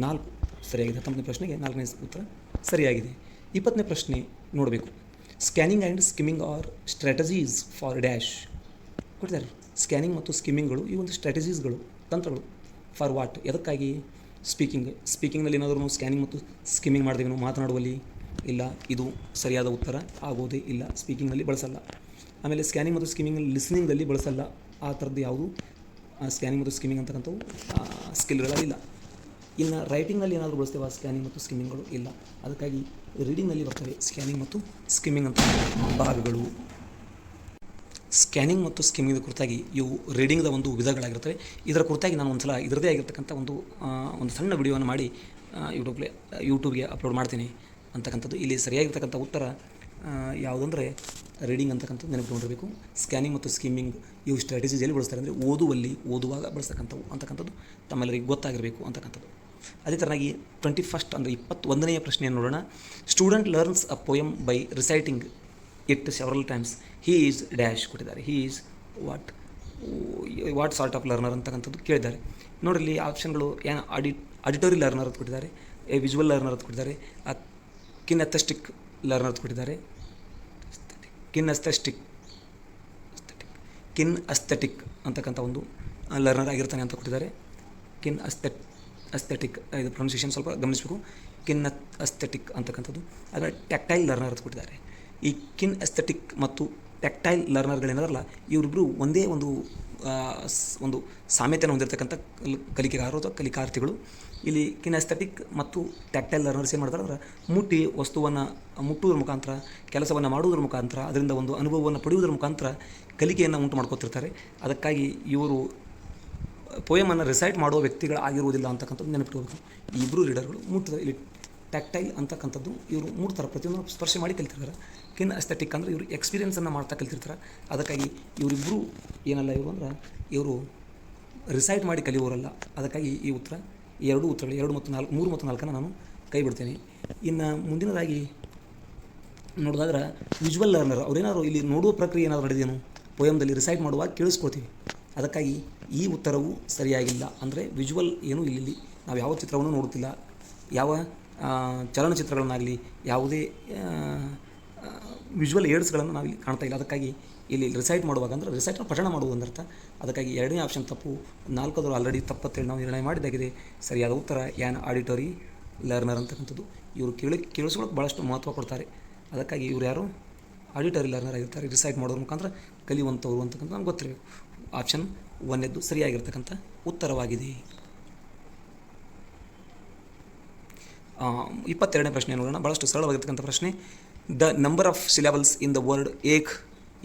4 ಸರಿಯಾಗಿದೆ. 19ನೇ ಪ್ರಶ್ನೆಗೆ 4ನೇ ಉತ್ತರ ಸರಿಯಾಗಿದೆ. 20ನೇ ಪ್ರಶ್ನೆ ನೋಡಬೇಕು. Scanning and skimming are strategies for dash ಕೊಟ್ಟಿದ್ದಾರೆ. ಸ್ಕ್ಯಾನಿಂಗ್ ಮತ್ತು ಸ್ಕಿಮ್ಮಿಂಗ್ಗಳು ಈ ಒಂದು ಸ್ಟ್ರಾಟಜೀಸ್ಗಳು, ತಂತ್ರಗಳು. For what, ಎದಕ್ಕಾಗಿ? ಸ್ಪೀಕಿಂಗ್ನಲ್ಲಿ ಏನಾದರೂ ನಾವು ಸ್ಕ್ಯಾನಿಂಗ್ ಮತ್ತು ಸ್ಕಿಮ್ಮಿಂಗ್ ಮಾಡ್ತೀವಿ ನಾವು ಮಾತನಾಡುವಲ್ಲಿ, ಇಲ್ಲ, ಇದು ಸರಿಯಾದ ಉತ್ತರ ಆಗೋದೇ ಇಲ್ಲ. ಸ್ಪೀಕಿಂಗ್ನಲ್ಲಿ ಬಳಸಲ್ಲ. ಆಮೇಲೆ ಸ್ಕ್ಯಾನಿಂಗ್ ಮತ್ತು ಸ್ಕಿಮ್ಮಿಂಗ್ ಲಿಸ್ನಿಂಗಲ್ಲಿ ಬಳಸಲ್ಲ. ಆ ಥರದ್ದು ಯಾವುದು ಸ್ಕ್ಯಾನಿಂಗ್ ಮತ್ತು ಸ್ಕಿಮ್ಮಿಂಗ್ ಅಂತಕ್ಕಂಥವು ಸ್ಕಿಲ್ಗಳಿಲ್ಲ. ಇನ್ನು ರೈಟಿಂಗಲ್ಲಿ ಏನಾದರೂ ಬಳಸ್ತೇವೆ ಸ್ಕ್ಯಾನಿಂಗ್ ಮತ್ತು ಸ್ಕಿಮ್ಮಿಂಗ್ಗಳು? ಇಲ್ಲ. ಅದಕ್ಕಾಗಿ ರೀಡಿಂಗ್ನಲ್ಲಿ ಬರ್ತವೆ ಸ್ಕ್ಯಾನಿಂಗ್ ಮತ್ತು ಸ್ಕಿಮ್ಮಿಂಗ್ ಅಂತ ಭಾಗಗಳು. ಸ್ಕ್ಯಾನಿಂಗ್ ಮತ್ತು ಸ್ಕಿಮ್ಮಿಂಗ್ ಕುರಿತಾಗಿ ಇವು ರೀಡಿಂಗ್ದ ಒಂದು ವಿಧಗಳಾಗಿರ್ತವೆ. ಇದರ ಕುರಿತಾಗಿ ನಾನು ಒಂದು ಸಲ ಇದರದೇ ಆಗಿರ್ತಕ್ಕಂಥ ಒಂದು ಸಣ್ಣ ವಿಡಿಯೋವನ್ನು ಮಾಡಿ ಯೂಟ್ಯೂಬ್ಗೆ ಅಪ್ಲೋಡ್ ಮಾಡ್ತೀನಿ ಅಂತಕ್ಕಂಥದ್ದು. ಇಲ್ಲಿ ಸರಿಯಾಗಿರ್ತಕ್ಕಂಥ ಉತ್ತರ ಯಾವುದಂದರೆ ರೀಡಿಂಗ್ ಅಂತಕ್ಕಂಥದ್ದು ನೆನಪಿಕೊಂಡಿರಬೇಕು. ಸ್ಕ್ಯಾನಿಂಗ್ ಮತ್ತು ಸ್ಕಿಮ್ಮಿಂಗ್ ಇವು ಸ್ಟ್ರಾಟಜೀಸ್ ಎಲ್ಲಿ ಬಳಸ್ತಾರೆ ಅಂದರೆ ಓದುವಾಗ ಬಳಸ್ತಕ್ಕಂಥವು ಅಂತಕ್ಕಂಥದ್ದು ತಮ್ಮೆಲ್ಲರಿಗೆ ಗೊತ್ತಾಗಿರಬೇಕು ಅಂತಕ್ಕಂಥದ್ದು. ಅದೇ ಥರನಾಗಿ 21st ಅಂದರೆ 21ನೆಯ ಪ್ರಶ್ನೆಯನ್ನು ನೋಡೋಣ. Student learns a poem by reciting it several times. He is dash ಕೊಟ್ಟಿದ್ದಾರೆ. He is what sort of learner ಅಂತಕ್ಕಂಥದ್ದು ಕೇಳಿದ್ದಾರೆ. ನೋಡಿರಿ, ಆಪ್ಷನ್ಗಳು ಏನು ಆಡಿಟೋರಿ ಲರ್ನರ್ ಅಂತ ಕೊಟ್ಟಿದ್ದಾರೆ, ವಿಜುವಲ್ ಲರ್ನರ್ ಅಂತ ಕೊಟ್ಟಿದ್ದಾರೆ, ಕಿನೆಸ್ಥೆಟಿಕ್ ಲರ್ನರ್ ಅಂತ ಕೊಟ್ಟಿದ್ದಾರೆ, ಕಿನೆಸ್ಥೆಟಿಕ್ ಅಂತಕ್ಕಂಥ ಒಂದು ಲರ್ನರ್ ಆಗಿರ್ತಾನೆ ಅಂತ ಕೊಟ್ಟಿದ್ದಾರೆ. ಕಿನ್ ಅಸ್ಥೆಟಿಕ್, ಇದು ಪ್ರೊನೌನ್ಸಿಯೇಷನ್ ಸ್ವಲ್ಪ ಗಮನಿಸಬೇಕು. ಕಿನ್ ಅಸ್ಥೆಟಿಕ್ ಅಂತಕ್ಕಂಥದ್ದು. ಅದರ ಟ್ಯಾಕ್ಟೈಲ್ ಲರ್ನರ್ ಅಂತ ಕೊಟ್ಟಿದ್ದಾರೆ. ಈ ಕಿನ್ ಅಸ್ಥೆಟಿಕ್ ಮತ್ತು ಟ್ಯಾಕ್ಟೈಲ್ ಲರ್ನರ್ಗಳೇನಾದ್ರಲ್ಲ, ಇವರಿಬ್ಬರು ಒಂದೇ ಒಂದು ಸಾಮ್ಯತೆಯನ್ನು ಹೊಂದಿರತಕ್ಕಂಥ ಕಲಿಕೆಗಾರರು ಅಥವಾ ಕಲಿಕಾರ್ಥಿಗಳು. ಇಲ್ಲಿ ಕಿನೆಸ್ಥೆಟಿಕ್ ಮತ್ತು ಟ್ಯಾಕ್ಟೈಲ್ ಲರ್ನರ್ಸ್ ಏನು ಮಾಡ್ತಾರೆ ಅಂದ್ರೆ, ಮುಟ್ಟಿ ವಸ್ತುವನ್ನು ಮುಟ್ಟುವುದರ ಮುಖಾಂತರ, ಕೆಲಸವನ್ನು ಮಾಡುವುದರ ಮುಖಾಂತರ, ಅದರಿಂದ ಒಂದು ಅನುಭವವನ್ನು ಪಡೆಯುವುದರ ಮುಖಾಂತರ ಕಲಿಕೆಯನ್ನು ಉಂಟು ಮಾಡ್ಕೊತಿರ್ತಾರೆ. ಅದಕ್ಕಾಗಿ ಇವರು ಪೋಯಮನ್ನು ರಿಸೈಟ್ ಮಾಡುವ ವ್ಯಕ್ತಿಗಳಾಗಿರುವುದಿಲ್ಲ ಅಂತಕ್ಕಂಥದ್ದು ನೆನಪಿಟ್ಕೋಬೇಕು. ಈ ಇಬ್ಬರು ರೀಡರ್ಗಳು ಮುಟ್ತಾರೆ. ಇಲ್ಲಿ ಟ್ಯಾಕ್ಟೈಲ್ ಅಂತಕ್ಕಂಥದ್ದು ಇವರು ಮುಟ್ತಾರೆ, ಪ್ರತಿಯೊಂದು ಸ್ಪರ್ಶ ಮಾಡಿ ಕಲಿತಿರ್ತಾರೆ. ಕಿನ್ ಅಸ್ಥೆಟಿಕ್ ಅಂದರೆ ಇವರು ಎಕ್ಸ್ಪೀರಿಯನ್ಸನ್ನು ಮಾಡ್ತಾ ಕಲಿತಿರ್ತಾರೆ. ಅದಕ್ಕಾಗಿ ಇವರಿಬ್ಬರು ಏನಲ್ಲ, ಇವರು ರಿಸೈಟ್ ಮಾಡಿ ಕಲಿಯೋರಲ್ಲ. ಅದಕ್ಕಾಗಿ ಈ ಉತ್ತರ, ಎರಡು ಉತ್ತರಗಳು 2 ಮತ್ತು 4, 3 ಮತ್ತು 4 ನಾನು ಕೈ ಬಿಡ್ತೇನೆ. ಇನ್ನು ಮುಂದಿನದಾಗಿ ನೋಡಿದಾದ್ರೆ ವಿಜುವಲ್ ಲರ್ನರ್, ಅವರೇನಾದ್ರು ಇಲ್ಲಿ ನೋಡುವ ಪ್ರಕ್ರಿಯೆ ಏನಾದರೂ ನಡೆದೇನು ಪೋಯಮ್ದಲ್ಲಿ ರಿಸೈಟ್ ಮಾಡುವಾಗ ಕೇಳಿಸ್ಕೊಳ್ತೀವಿ. ಅದಕ್ಕಾಗಿ ಈ ಉತ್ತರವು ಸರಿಯಾಗಿಲ್ಲ. ಅಂದರೆ ವಿಜುವಲ್ ಏನೂ ಇಲ್ಲಿ ನಾವು ಯಾವ ಚಿತ್ರವನ್ನು ನೋಡುತ್ತಿಲ್ಲ, ಯಾವ ಚಲನಚಿತ್ರಗಳನ್ನಾಗಲಿ, ಯಾವುದೇ ವಿಜುವಲ್ ಏಡ್ಸ್ಗಳನ್ನು ನಾವಿಲ್ಲಿ ಕಾಣ್ತಾ ಇಲ್ಲ. ಅದಕ್ಕಾಗಿ ಇಲ್ಲಿ ರಿಸೈಟ್ ಮಾಡುವಾಗ ಅಂದರೆ ರಿಸೈಟ್ನ ಪಠಣ ಮಾಡುವುದು ಅಂದರ್ಥ. ಅದಕ್ಕಾಗಿ ಎರಡನೇ ಆಪ್ಷನ್ ತಪ್ಪು. 4 ಆಲ್ರೆಡಿ ತಪ್ಪತ್ತೇಳಿ ನಾವು ನಿರ್ಣಯ ಮಾಡಿದ್ದಾಗಿದೆ. ಸರಿಯಾದ ಉತ್ತರ ಆ್ಯನ್ ಆಡಿಟರಿ ಲರ್ನರ್ ಅಂತಕ್ಕಂಥದ್ದು. ಇವರು ಕೇಳಿಸ್ಕೊಳ್ಳೋಕೆ ಭಾಳಷ್ಟು ಮಹತ್ವ ಕೊಡ್ತಾರೆ. ಅದಕ್ಕಾಗಿ ಇವರು ಯಾರು ಆಡಿಟರಿ ಲರ್ನರ್ ಆಗಿರ್ತಾರೆ. ರಿಸೈಟ್ ಮಾಡೋದ್ರ ಮುಖಾಂತರ ಕಲಿಯುವಂಥವ್ರು ಅಂತಕ್ಕಂಥ ನಮ್ಗೆ ಗೊತ್ತಿರಬೇಕು. ಆಪ್ಷನ್ 1 ಸರಿಯಾಗಿರ್ತಕ್ಕಂಥ ಉತ್ತರವಾಗಿದೆ. 22ನೇ ಪ್ರಶ್ನೆ ನೋಡೋಣ. ಭಾಳಷ್ಟು ಸರಳವಾಗಿರ್ತಕ್ಕಂಥ ಪ್ರಶ್ನೆ. The number of syllables in the word ache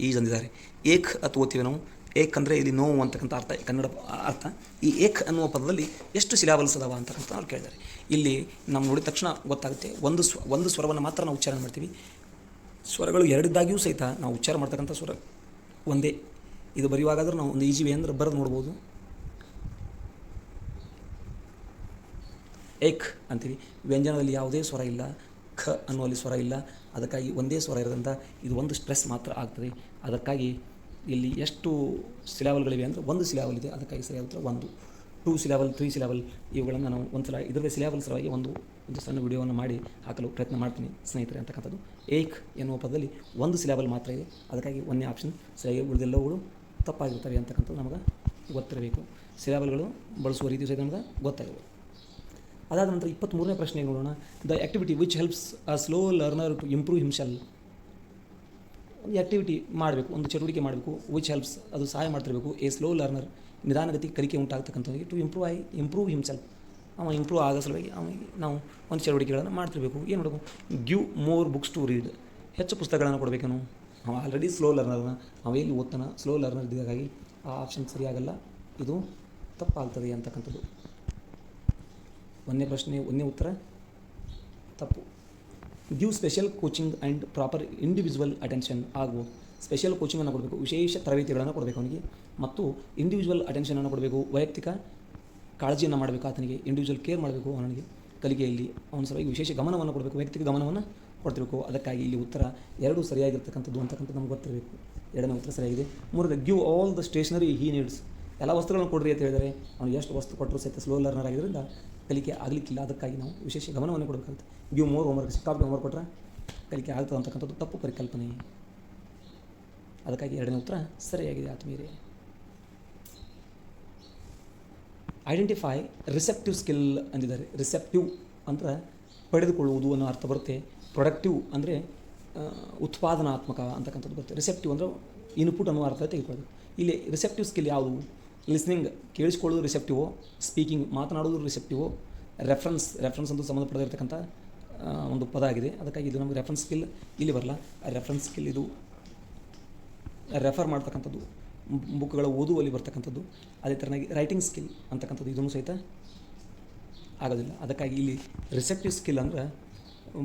is ಅಂದಿದ್ದಾರೆ. ಏಕ್ ಅಥವಾ ಓದ್ತೀವಿ ನಾವು. ಏಕ್ ಅಂದರೆ ಇಲ್ಲಿ ನೋವು ಅಂತಕ್ಕಂಥ ಅರ್ಥ, ಕನ್ನಡ ಅರ್ಥ. ಈ ಏಕ್ ಅನ್ನುವ ಪದದಲ್ಲಿ ಎಷ್ಟು ಸಿಲೆಬಲ್ಸ್ ಅದಾವ ಅಂತಕ್ಕಂಥ ಅವ್ರು ಕೇಳಿದ್ದಾರೆ. ಇಲ್ಲಿ ನಾವು ನೋಡಿದ ತಕ್ಷಣ ಗೊತ್ತಾಗುತ್ತೆ, ಒಂದು ಸ್ವರವನ್ನು ಮಾತ್ರ ನಾವು ಉಚ್ಚಾರ ಮಾಡ್ತೀವಿ. ಸ್ವರಗಳು ಎರಡಿದ್ದಾಗಿಯೂ ಸಹಿತ ನಾವು ಉಚ್ಚಾರ ಮಾಡ್ತಕ್ಕಂಥ ಸ್ವರ ಒಂದೇ. ಇದು ಬರೆಯುವಾಗಾದ್ರೂ ನಾವು ಒಂದು ಈಜಿ ವೇ ಅಂದರೆ ಬರೆದು ನೋಡ್ಬೋದು. ಏಕ್ ಅಂತೀವಿ. ವ್ಯಂಜನದಲ್ಲಿ ಯಾವುದೇ ಸ್ವರ ಇಲ್ಲ, ಖ ಅನ್ನುವಲ್ಲಿ ಸ್ವರ ಇಲ್ಲ. ಅದಕ್ಕಾಗಿ ಒಂದೇ ಸ್ವರ ಇರೋದ್ರಿಂದ ಇದು ಒಂದು ಸ್ಟ್ರೆಸ್ ಮಾತ್ರ ಆಗ್ತದೆ. ಅದಕ್ಕಾಗಿ ಇಲ್ಲಿ ಎಷ್ಟು ಸಿಲೆಬಲ್ಗಳಿವೆ ಅಂದರೆ 1 ಸಿಲೆಬಲ್ ಇದೆ. ಅದಕ್ಕಾಗಿ ಸರಿಯಾದ ಉತ್ತರ 1. 2 ಸಿಲೆಬಲ್, 3 ಸಿಲೆಬಲ್ ಇವುಗಳನ್ನು ನಾನು ಒಂದು ಸಲ ಇದರ ಸಿಲೆಬಲ್ ಸಲುವಾಗಿ ಒಂದು ಸಣ್ಣ ವಿಡಿಯೋವನ್ನು ಮಾಡಿ ಹಾಕಲು ಪ್ರಯತ್ನ ಮಾಡ್ತೀನಿ ಸ್ನೇಹಿತರೆ ಅಂತಕ್ಕಂಥದ್ದು. ಏಕ್ ಎನ್ನುವ ಪದದಲ್ಲಿ 1 ಸಿಲೆಬಲ್ ಮಾತ್ರ ಇದೆ. ಅದಕ್ಕಾಗಿ 1ನೇ ಆಪ್ಷನ್ ಸರಿಯಾಗಿ, ಉಳಿದೆಲ್ಲವುಗಳು ತಪ್ಪಾಗಿರ್ತವೆ ಅಂತಕ್ಕಂಥದ್ದು ನಮಗೆ ಗೊತ್ತಿರಬೇಕು. ಸಿಲೆಬಲ್ಗಳು ಬಳಸುವ ರೀತಿ ಸಹಿತ ನಮಗೆ ಗೊತ್ತಾಗಬೇಕು. ಅದಾದ ನಂತರ 23ನೇ ಪ್ರಶ್ನೆಗೆ ನೋಡೋಣ. The activity which helps a slow learner to improve himself. ಒಂದು ಆ್ಯಕ್ಟಿವಿಟಿ ಮಾಡಬೇಕು, ಒಂದು ಚಟುವಟಿಕೆ ಮಾಡಬೇಕು. ವಿಚ್ ಹೆಲ್ಪ್ಸ್, ಅದು ಸಹಾಯ ಮಾಡ್ತಿರಬೇಕು. ಎ ಸ್ಲೋ ಲರ್ನರ್, ನಿಧಾನಗತಿ ಕಲಿಕೆ ಉಂಟಾಗ್ತಕ್ಕಂಥವ್ರಿಗೆ, ಟು ಇಂಪ್ರೂವ್ ಹಿಮ್ಸೆಲ್ಫ್, ಅವ ಇಂಪ್ರೂವ್ ಆಗೋ ಸಲುವಾಗಿ ಅವನಿಗೆ ನಾವು ಒಂದು ಚಟುವಟಿಕೆಗಳನ್ನು ಮಾಡ್ತಿರಬೇಕು. ಏನು ಮಾಡಬೇಕು? Give more books to read, ಹೆಚ್ಚು ಪುಸ್ತಕಗಳನ್ನು ಕೊಡಬೇಕೇನು. ಅವ ಆಲ್ರೆಡಿ ಸ್ಲೋ ಲರ್ನರ್ನ, ಅವೆಲ್ಲಿ ಓದ್ತಾನೆ, ಸ್ಲೋ ಲರ್ನರ್ ಇದ್ದಾಗಾಗಿ ಆ ಆಪ್ಷನ್ ಸರಿಯಾಗಲ್ಲ, ಇದು ತಪ್ಪಾಗ್ತದೆ ಅಂತಕ್ಕಂಥದ್ದು. 1ನೇ ಪ್ರಶ್ನೆ 1ನೇ ಉತ್ತರ ತಪ್ಪು. Give special coaching and proper individual attention ಆಗ್ಬೋದು. ಸ್ಪೆಷಲ್ ಕೋಚಿಂಗನ್ನು ಕೊಡಬೇಕು, ವಿಶೇಷ ತರಬೇತಿಗಳನ್ನು ಕೊಡಬೇಕು ಅವನಿಗೆ, ಮತ್ತು ಇಂಡಿವಿಜುವಲ್ ಅಟೆನ್ಷನನ್ನು ಕೊಡಬೇಕು, ವೈಯಕ್ತಿಕ ಕಾಳಜಿಯನ್ನು ಮಾಡಬೇಕು, ಆತನಿಗೆ ಇಂಡಿವಿಜುವಲ್ ಕೇರ್ ಮಾಡಬೇಕು. ಅವನಿಗೆ ಕಲಿಕೆಯಲ್ಲಿ ಅವನ ಸಲುವಾಗಿ ವಿಶೇಷ ಗಮನವನ್ನು ಕೊಡಬೇಕು, ವೈಯಕ್ತಿಕ ಗಮನವನ್ನು ಕೊಡ್ತಿರಬೇಕು. ಅದಕ್ಕಾಗಿ ಇಲ್ಲಿ ಉತ್ತರ 2 ಸರಿಯಾಗಿರ್ತಕ್ಕಂಥದ್ದು ಅಂತಕ್ಕಂಥದ್ದು ನಮ್ಗೆ ಗೊತ್ತಿರಬೇಕು. 2ನೇ ಉತ್ತರ ಸರಿಯಾಗಿದೆ. 3ನೇ give all the stationery he needs, ಎಲ್ಲ ವಸ್ತುಗಳನ್ನು ಕೊಡ್ರಿ ಅಂತ ಹೇಳಿದರೆ ಅವನು ಎಷ್ಟು ವಸ್ತು ಕೊಟ್ಟರು ಸಹಿತ ಸ್ಲೋ ಲರ್ನರ್ ಆಗಿದ್ದರಿಂದ ಕಲಿಕೆ ಆಗಲಿಕ್ಕಿಲ್ಲ. ಅದಕ್ಕಾಗಿ ನಾವು ವಿಶೇಷ ಗಮನವನ್ನು ಕೊಡಬೇಕಾಗುತ್ತೆ. ಗಿವ್ ಮೋರ್ ಹೋಮ್ವರ್ಕ್, ಸಿಕ್ಕಾಪಟ್ಟೆ ಹೋಮ್ವರ್ಕ್ ಕೊಟ್ಟರೆ ಕಲಿಕೆ ಆಗ್ತದೆ ಅಂತಕ್ಕಂಥದ್ದು ತಪ್ಪು ಪರಿಕಲ್ಪನೆ. ಅದಕ್ಕಾಗಿ 2ನೇ ಉತ್ತರ ಸರಿಯಾಗಿದೆ ಆತ್ಮೀಯರೇ. ಐಡೆಂಟಿಫೈ ರಿಸೆಪ್ಟಿವ್ ಸ್ಕಿಲ್ ಅಂದಿದ್ದಾರೆ. ರಿಸೆಪ್ಟಿವ್ ಅಂದರೆ ಪಡೆದುಕೊಳ್ಳುವುದು ಅನ್ನೋ ಅರ್ಥ ಬರುತ್ತೆ. ಪ್ರೊಡಕ್ಟಿವ್ ಅಂದರೆ ಉತ್ಪಾದನಾತ್ಮಕ ಅಂತಕ್ಕಂಥದ್ದು ಬರುತ್ತೆ. ರಿಸೆಪ್ಟಿವ್ ಅಂದರೆ ಇನ್ಪುಟ್ ಅನ್ನೋ ಅರ್ಥ ತೆಗೆದುಕೊಳ್ಳೋದು. ಇಲ್ಲಿ ರಿಸೆಪ್ಟಿವ್ ಸ್ಕಿಲ್ ಯಾವುದು? ಲಿಸ್ನಿಂಗ್, ಕೇಳಿಸ್ಕೊಳ್ಳೋದು ರಿಸೆಪ್ಟಿವೋ, ಸ್ಪೀಕಿಂಗ್, ಮಾತನಾಡೋದು ರಿಸೆಪ್ಟಿವೋ, ರೆಫರೆನ್ಸ್ ಅಂತ ಸಂಬಂಧಪಟ್ಟಿರ್ತಕ್ಕಂಥ ಒಂದು ಪದ ಆಗಿದೆ. ಅದಕ್ಕಾಗಿ ಇದು ನಮಗೆ ರೆಫರೆನ್ಸ್ ಸ್ಕಿಲ್ ಇಲ್ಲಿ ಬರಲ್ಲ. ಆ ರೆಫರೆನ್ಸ್ ಸ್ಕಿಲ್ ಇದು ರೆಫರ್ ಮಾಡ್ತಕ್ಕಂಥದ್ದು, ಬುಕ್ಗಳ ಓದುವಲ್ಲಿ ಬರ್ತಕ್ಕಂಥದ್ದು. ಅದೇ ಥರನಾಗಿ ರೈಟಿಂಗ್ ಸ್ಕಿಲ್ ಅಂತಕ್ಕಂಥದ್ದು ಇದನ್ನು ಸಹಿತ ಆಗೋದಿಲ್ಲ. ಅದಕ್ಕಾಗಿ ಇಲ್ಲಿ ರಿಸೆಪ್ಟಿವ್ ಸ್ಕಿಲ್ ಅಂದರೆ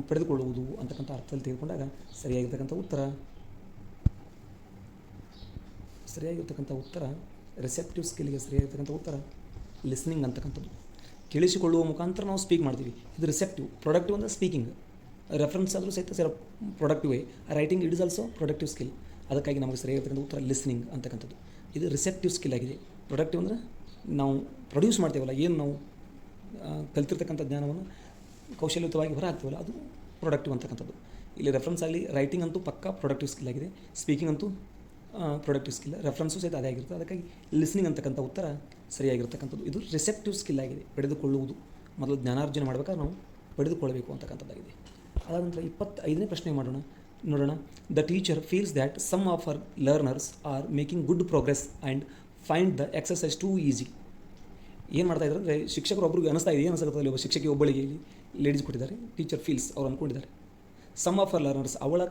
ಪಡೆದುಕೊಳ್ಳುವುದು ಅಂತಕ್ಕಂಥ ಅರ್ಥದಲ್ಲಿ ತೆಗೆದುಕೊಂಡಾಗ ಸರಿಯಾಗಿರ್ತಕ್ಕಂಥ ಉತ್ತರ ರಿಸೆಪ್ಟಿವ್ ಸ್ಕಿಲ್ಗೆ ಸರಿಯಾಗಿರ್ತಕ್ಕಂಥ ಉತ್ತರ ಲಿಸ್ನಿಂಗ್ ಅಂತಕ್ಕಂಥದ್ದು. ಕೇಳಿಸಿಕೊಳ್ಳುವ ಮುಖಾಂತರ ನಾವು ಸ್ಪೀಕ್ ಮಾಡ್ತೀವಿ, ಇದು ರಿಸೆಪ್ಟಿವ್. ಪ್ರೊಡಕ್ಟಿವ್ ಅಂದರೆ ಸ್ಪೀಕಿಂಗ್, ರೆಫರೆನ್ಸ್ ಆದರೂ ಸಹಿತ productive. Writing it is also productive skill. ಅದಕ್ಕಾಗಿ ನಮಗೆ ಸರಿಯಾಗಿರ್ತಕ್ಕಂಥ ಉತ್ತರ ಲಿಸ್ನಿಂಗ್ ಅಂತಕ್ಕಂಥದ್ದು. ಇದು ರಿಸೆಪ್ಟಿವ್ ಸ್ಕಿಲ್ ಆಗಿದೆ. ಪ್ರೊಡಕ್ಟಿವ್ ಅಂದರೆ ನಾವು ಪ್ರೊಡ್ಯೂಸ್ ಮಾಡ್ತೀವಲ್ಲ, ಏನು ನಾವು ಕಲಿತಿರ್ತಕ್ಕಂಥ ಜ್ಞಾನವನ್ನು ಕೌಶಲ್ಯಯುತವಾಗಿ ಹೊರ ಹಾಕ್ತೀವಲ್ಲ, ಅದು ಪ್ರೊಡಕ್ಟಿವ್ ಅಂತಕ್ಕಂಥದ್ದು. ಇಲ್ಲಿ ರೆಫರೆನ್ಸ್ ಆಗಲಿ ರೈಟಿಂಗ್ ಅಂತೂ ಪಕ್ಕಾ ಪ್ರೊಡಕ್ಟಿವ್ ಸ್ಕಿಲ್ ಆಗಿದೆ. ಸ್ಪೀಕಿಂಗ್ ಅಂತೂ ಪ್ರೊಡಕ್ಟಿವ್ ಸ್ಕಿಲ್, ರೆಫರೆನ್ಸು ಸಹಿತ ಅದೇ ಆಗಿರುತ್ತೆ. ಅದಕ್ಕಾಗಿ ಲಿಸ್ನಿಂಗ್ ಅಂತಕ್ಕಂಥ ಉತ್ತರ ಸರಿಯಾಗಿರ್ತಕ್ಕಂಥದ್ದು. ಇದು ರಿಸೆಪ್ಟಿವ್ ಸ್ಕಿಲ್ ಆಗಿದೆ, ಪಡೆದುಕೊಳ್ಳುವುದು. ಮೊದಲು ಜ್ಞಾನಾರ್ಜನೆ ಮಾಡಬೇಕಾದ್ರೆ ನಾವು ಪಡೆದುಕೊಳ್ಳಬೇಕು ಅಂತಕ್ಕಂಥದ್ದಾಗಿದೆ. ಅದಾದ ನಂತರ 25ನೇ ಪ್ರಶ್ನೆ ನೋಡೋಣ. The teacher feels that some of our learners are making good progress and find the exercise too easy. ಏನು ಮಾಡ್ತಾ ಇದ್ದಾರೆ ಅಂದರೆ, ಶಿಕ್ಷಕರು ಒಬ್ಬರಿಗೆ ಅನಿಸ್ತಾ ಇದೆ, ಏನು ಅನಿಸುತ್ತೆ, ಒಬ್ಬ ಶಿಕ್ಷಕಿ ಒಬ್ಬಳಿಗೆ ಲೇಡೀಸ್ ಕೊಟ್ಟಿದ್ದಾರೆ, ಟೀಚರ್ ಫೀಲ್ಸ್ ಅವ್ರು ಅಂದ್ಕೊಂಡಿದ್ದಾರೆ. ಸಮ್ ಆಫ್ ಅವರ್ ಲರ್ನರ್ಸ್, ಅವಳ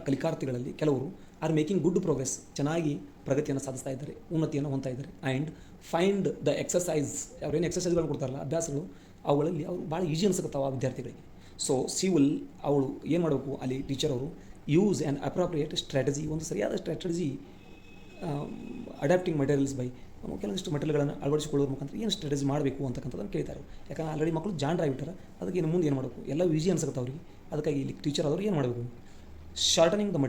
ಕಲಿಕಾರ್ಥಿಗಳಲ್ಲಿ ಕೆಲವರು ಆರ್ ಮೇಕಿಂಗ್ ಗುಡ್ ಪ್ರೋಗ್ರೆಸ್, ಚೆನ್ನಾಗಿ ಪ್ರಗತಿಯನ್ನು ಸಾಧಿಸ್ತಾ ಇದ್ದಾರೆ, ಉನ್ನತಿಯನ್ನು ಹೊಂದ್ತಾ ಇದ್ದಾರೆ. ಆ್ಯಂಡ್ ಫೈಂಡ್ ದ ಎಕ್ಸಸೈಸ್, ಅವ್ರೇನು ಎಕ್ಸಸೈಸ್ಗಳು ಕೊಡ್ತಾರಲ್ಲ, ಅಭ್ಯಾಸಗಳು, ಅವುಗಳಲ್ಲಿ ಅವ್ರು ಭಾಳ ಈಜಿ ಅನಿಸುತ್ತವೆ ಆ ವಿದ್ಯಾರ್ಥಿಗಳಿಗೆ. ಸೊ ಸಿವಿಲ್ ಅವಳು ಏನು ಮಾಡಬೇಕು, ಅಲ್ಲಿ ಟೀಚರ್ ಅವರು ಯೂಸ್ ಆ್ಯಂಡ್ ಅಪ್ರಾಪ್ರಿಯೇಟ್ ಸ್ಟ್ರಾಟಜಿ, ಒಂದು ಸರಿಯಾದ ಸ್ಟ್ರಾಟಜಿ ಅಡ್ಯಾಪ್ಟಿಂಗ್ ಮೆಟೀರಿಯಲ್ಸ್ ಬೈ, ಕೆಲವೊಂದಿಷ್ಟು ಮೆಟೀರಿಯಲ್ಗಳನ್ನು ಅಳವಡಿಸಿಕೊಳ್ಳೋದ್ರ ಮುಖಾಂತರ ಏನು ಸ್ಟ್ರಾಟಜಿ ಮಾಡಬೇಕು ಅಂತಕ್ಕಂಥದ್ದನ್ನು ಕೇಳ್ತಾರೆ. ಯಾಕಂದ್ರೆ ಆಲ್ರೆಡಿ ಮಕ್ಕಳು ಜಾಣರಾಗಿಬಿಟ್ಟಾರೆ, ಅದಕ್ಕೆ ಇನ್ನು ಮುಂದೆ ಏನು ಮಾಡಬೇಕು, ಎಲ್ಲ ಈಸಿ ಅನ್ಸುತ್ತೆ ಅವ್ರಿಗೆ. ಅದಕ್ಕಾಗಿ ಇಲ್ಲಿ ಟೀಚರ್ ಆದವರು ಏನು ಮಾಡಬೇಕು, ಶಾರ್ಟನಿಂಗ್ ದ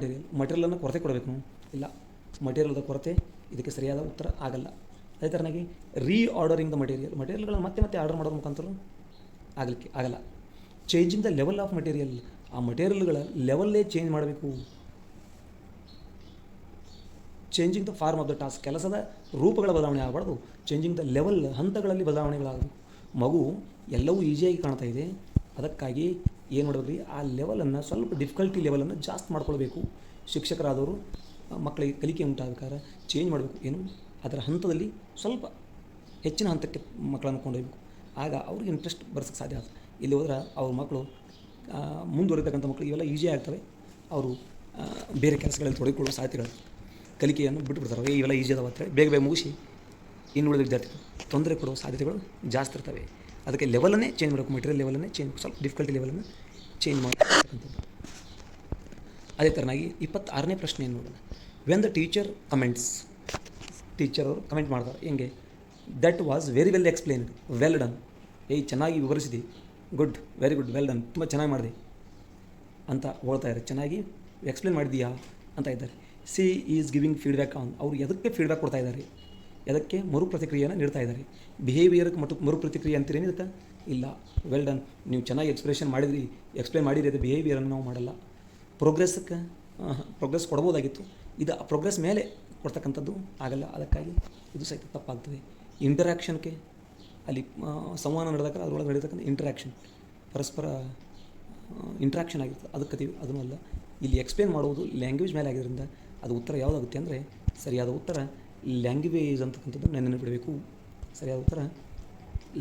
ಮಟೀರಿಯಲನ್ನು ಕೊರತೆ ಕೊಡಬೇಕು. ಇಲ್ಲ, ಮಟೀರಿಯಲ್ದ ಕೊರತೆ ಇದಕ್ಕೆ ಸರಿಯಾದ ಉತ್ತರ ಆಗಲ್ಲ. ಅದೇ ಥರನಾಗಿ ರೀಆರ್ಡರಿಂಗ್ ದ ಮಟೀರಿಯಲ್ಗಳನ್ನು ಮತ್ತೆ ಆರ್ಡರ್ ಮಾಡೋದ್ರ ಮುಖಾಂತರ ಆಗಲ್ಲ. Changing the level of material, ಆ ಮಟೀರಿಯಲ್ಗಳ ಲೆವೆಲ್ಲೇ ಚೇಂಜ್ ಮಾಡಬೇಕು. Changing the form of the task, ಕೆಲಸದ ರೂಪಗಳ ಬದಲಾವಣೆ ಆಗಬಾರ್ದು, ಚೇಂಜಿಂಗ್ ದ ಲೆವೆಲ್, ಹಂತಗಳಲ್ಲಿ ಬದಲಾವಣೆಗಳಾಗಬೇಕು. ಮಗು ಎಲ್ಲವೂ ಈಸಿಯಾಗಿ ಕಾಣ್ತಾ ಇದೆ, ಅದಕ್ಕಾಗಿ ಏನು ಮಾಡಬೇಕು, ಆ ಲೆವೆಲನ್ನು ಸ್ವಲ್ಪ ಡಿಫಿಕಲ್ಟಿ ಲೆವೆಲನ್ನು ಜಾಸ್ತಿ ಮಾಡ್ಕೊಳ್ಬೇಕು. ಶಿಕ್ಷಕರಾದವರು ಮಕ್ಕಳಿಗೆ ಕಲಿಕೆ ಉಂಟಾಗಬೇಕಾದ್ರೆ ಚೇಂಜ್ ಮಾಡಬೇಕು, ಏನು ಅದರ ಹಂತದಲ್ಲಿ ಸ್ವಲ್ಪ ಹೆಚ್ಚಿನ ಹಂತಕ್ಕೆ ಮಕ್ಕಳನ್ನು ಕೊಂಡೊಯ್ಬೇಕು. ಆಗ ಅವ್ರಿಗೆ ಇಂಟ್ರೆಸ್ಟ್ ಬರ್ಸೋಕ್ಕೆ ಸಾಧ್ಯ ಆಗ್ತದೆ. ಇಲ್ಲಿ ಹೋದ್ರೆ ಅವ್ರ ಮಕ್ಕಳು ಮುಂದುವರಿತಕ್ಕಂಥ ಮಕ್ಕಳು ಇವೆಲ್ಲ ಈಸಿ ಆಗ್ತವೆ, ಅವರು ಬೇರೆ ಕೆಲಸಗಳಲ್ಲಿ ತೊಡಗಿಕೊಳ್ಳುವ ಸಾಧ್ಯತೆಗಳು, ಕಲಿಕೆಯನ್ನು ಬಿಟ್ಟುಬಿಡ್ತಾರೆ. ಇವೆಲ್ಲ ಈಸಿ ಅದಾವ ಅಂತೇಳಿ ಬೇಗ ಮುಗಿಸಿ ಇನ್ನುಳಿದ ವಿದ್ಯಾರ್ಥಿಗಳು ತೊಂದರೆ ಕೊಡುವ ಸಾಧ್ಯತೆಗಳು ಜಾಸ್ತಿ ಇರ್ತವೆ. ಅದಕ್ಕೆ ಲೆವೆಲನ್ನೇ ಚೇಂಜ್ ಮಾಡಬೇಕು, ಮೆಟೀರಿಯಲ್ ಲೆವೆಲನ್ನೇ ಚೇಂಜ್, ಸ್ವಲ್ಪ ಡಿಫಿಕಲ್ಟಿ ಲೆವೆಲನ್ನು ಚೇಂಜ್ ಮಾಡತಕ್ಕಂಥದ್ದು. ಅದೇ ಥರನಾಗಿ 26ನೇ ಪ್ರಶ್ನೆಯನ್ನು ನೋಡೋಣ. When the teacher comments, teacher ಅವರು ಕಮೆಂಟ್ ಮಾಡ್ತಾರೆ, ಹೆಂಗೆ, that was very well explained, well done, ಚೆನ್ನಾಗಿ ವಿವರಿಸಿದೆ, good, very good, well done, ತುಂಬ ಚೆನ್ನಾಗಿ ಮಾಡಿದೆ ಅಂತ ಹೇಳ್ತಾ ಇದ್ದಾರೆ. ಚೆನ್ನಾಗಿ ಎಕ್ಸ್ಪ್ಲೇನ್ ಮಾಡಿದೀಯಾ ಅಂತ ಇದ್ದಾರೆ. C is giving feedback on, ಅವರು ಎದಕ್ಕೆ ಫೀಡ್ಬ್ಯಾಕ್ ಕೊಡ್ತಾ ಇದ್ದಾರೆ, ಎದಕ್ಕೆ ಮರು ಪ್ರತಿಕ್ರಿಯೆಯನ್ನು ನೀಡ್ತಾ ಇದ್ದಾರೆ. ಬಿಹೇವಿಯರ್ಗೆ ಮತ್ತು ಮರು ಪ್ರತಿಕ್ರಿಯೆ ಅಂತೀರೇನು ಇದಕ್ಕೆ ಇಲ್ಲ. ವೆಲ್ ಡನ್, ನೀವು ಚೆನ್ನಾಗಿ ಎಕ್ಸ್ಪ್ಲೇನ್ ಮಾಡಿರಿ, ಅದು ಬಿಹೇವಿಯರನ್ನು ನಾವು ಮಾಡಲ್ಲ. ಪ್ರೋಗ್ರೆಸ್ ಕೊಡ್ಬೋದಾಗಿತ್ತು, ಇದು ಪ್ರೋಗ್ರೆಸ್ ಮೇಲೆ ಕೊಡ್ತಕ್ಕಂಥದ್ದು ಆಗಲ್ಲ, ಅದಕ್ಕಾಗಿ ಇದು ಸಹಿತ ತಪ್ಪಾಗ್ತದೆ. ಇಂಟರ್ಯಾಕ್ಷನ್ಗೆ ಅಲ್ಲಿ ಸಂವಹನ ನಡೆದಾಗ ಅದರೊಳಗೆ ನಡೀತಕ್ಕಂಥ ಇಂಟ್ರ್ಯಾಕ್ಷನ್, ಪರಸ್ಪರ ಇಂಟ್ರ್ಯಾಕ್ಷನ್ ಆಗಿರ್ತದೆ, ಅದಕ್ಕೆ ಕತೀವಿ, ಅದನ್ನೂ ಅಲ್ಲ. ಇಲ್ಲಿ ಎಕ್ಸ್ಪ್ಲೇನ್ ಮಾಡುವುದು ಲ್ಯಾಂಗ್ವೇಜ್ ಮೇಲೆ ಆಗಿರೋದ್ರಿಂದ ಅದು ಉತ್ತರ ಯಾವುದಾಗುತ್ತೆ ಅಂದರೆ, ಸರಿಯಾದ ಉತ್ತರ ಲ್ಯಾಂಗ್ವೇಜ್ ಅಂತಕ್ಕಂಥದ್ದು ನೆನಪಿಡಬೇಕು. ಸರಿಯಾದ ಉತ್ತರ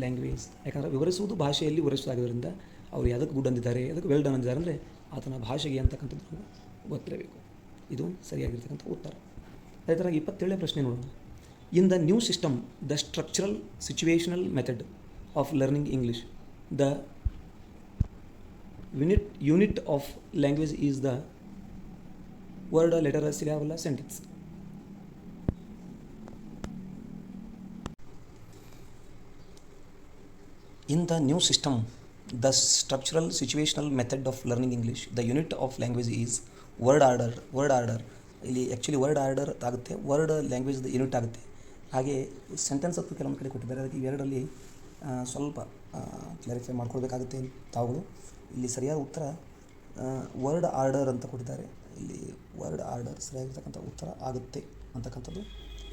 ಲ್ಯಾಂಗ್ವೇಜ್. ಯಾಕಂದರೆ ವಿವರಿಸುವುದು ಭಾಷೆಯಲ್ಲಿ ವಿವರಿಸೋದಾಗಿದ್ದರಿಂದ ಅವರು ಯಾವುದಕ್ಕೆ ಗುಡ್ ಅಂದಿದ್ದಾರೆ, ಅದಕ್ಕೆ ವೆಲ್ ಡನ್ ಅಂದಿದ್ದಾರೆ ಅಂದರೆ ಆತನ ಭಾಷೆಗೆ ಅಂತಕ್ಕಂಥದ್ದು ಗೊತ್ತಿರಬೇಕು. ಇದು ಸರಿಯಾಗಿರ್ತಕ್ಕಂಥ ಉತ್ತರ. ಅದೇ ಥರ 27ನೇ ಪ್ರಶ್ನೆ ನೋಡೋಣ. In the new system, the structural situational method of learning English, the unit of language is the word, letter, syllable, sentence. In the new system, the structural situational method of learning English, the unit of language is word order. ಇಲ್ಲಿ actually word order ಆಗುತ್ತೆ, word ಲ್ಯಾಂಗ್ವೇಜ್ದು unit ಆಗುತ್ತೆ. ಹಾಗೆ sentence ಅಂತೂ ಕೆಲವೊಂದು ಕಡೆ ಕೊಟ್ಟಿದ್ದಾರೆ, ಅದಕ್ಕೆ ಇವೆರಡರಲ್ಲಿ ಸ್ವಲ್ಪ ಕ್ಲಾರಿಫೈ ಮಾಡ್ಕೊಳ್ಬೇಕಾಗುತ್ತೆ ತಾವುಗಳು. ಇಲ್ಲಿ ಸರಿಯಾದ ಉತ್ತರ ವರ್ಡ್ ಆರ್ಡರ್ ಅಂತ ಕೊಟ್ಟಿದ್ದಾರೆ. ಇಲ್ಲಿ ವರ್ಡ್ ಆರ್ಡರ್ ಸರಿಯಾಗಿರ್ತಕ್ಕಂಥ ಉತ್ತರ ಆಗುತ್ತೆ ಅಂತಕ್ಕಂಥದ್ದು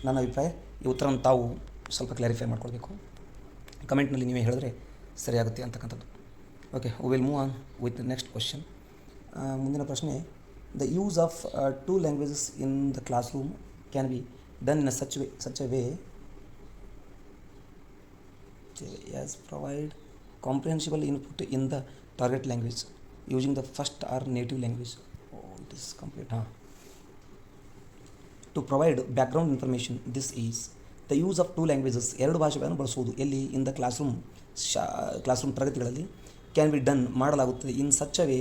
ನನ್ನ ಅಭಿಪ್ರಾಯ. ಈ ಉತ್ತರವನ್ನು ತಾವು ಸ್ವಲ್ಪ ಕ್ಲಾರಿಫೈ ಮಾಡ್ಕೊಳ್ಬೇಕು, ಕಮೆಂಟ್ನಲ್ಲಿ ನೀವೇ ಹೇಳಿದ್ರೆ ಸರಿಯಾಗುತ್ತೆ ಅಂತಕ್ಕಂಥದ್ದು. Okay, will move on with next question. ಮುಂದಿನ ಪ್ರಶ್ನೆ, the use of two languages in the class room can be done in such a way as provide comprehensible input in the target language using the first or native language. It is complete. To provide background information, this is the use of two languages, ಎರಡು ಭಾಷೆಗಳನ್ನು ಬಳಸುವುದು. ಎಲ್ಲಿ, in the classroom ತರಗತಿಗಳಲ್ಲಿ, can be done ಮಾಡಲಾಗುತ್ತದೆ, in such a way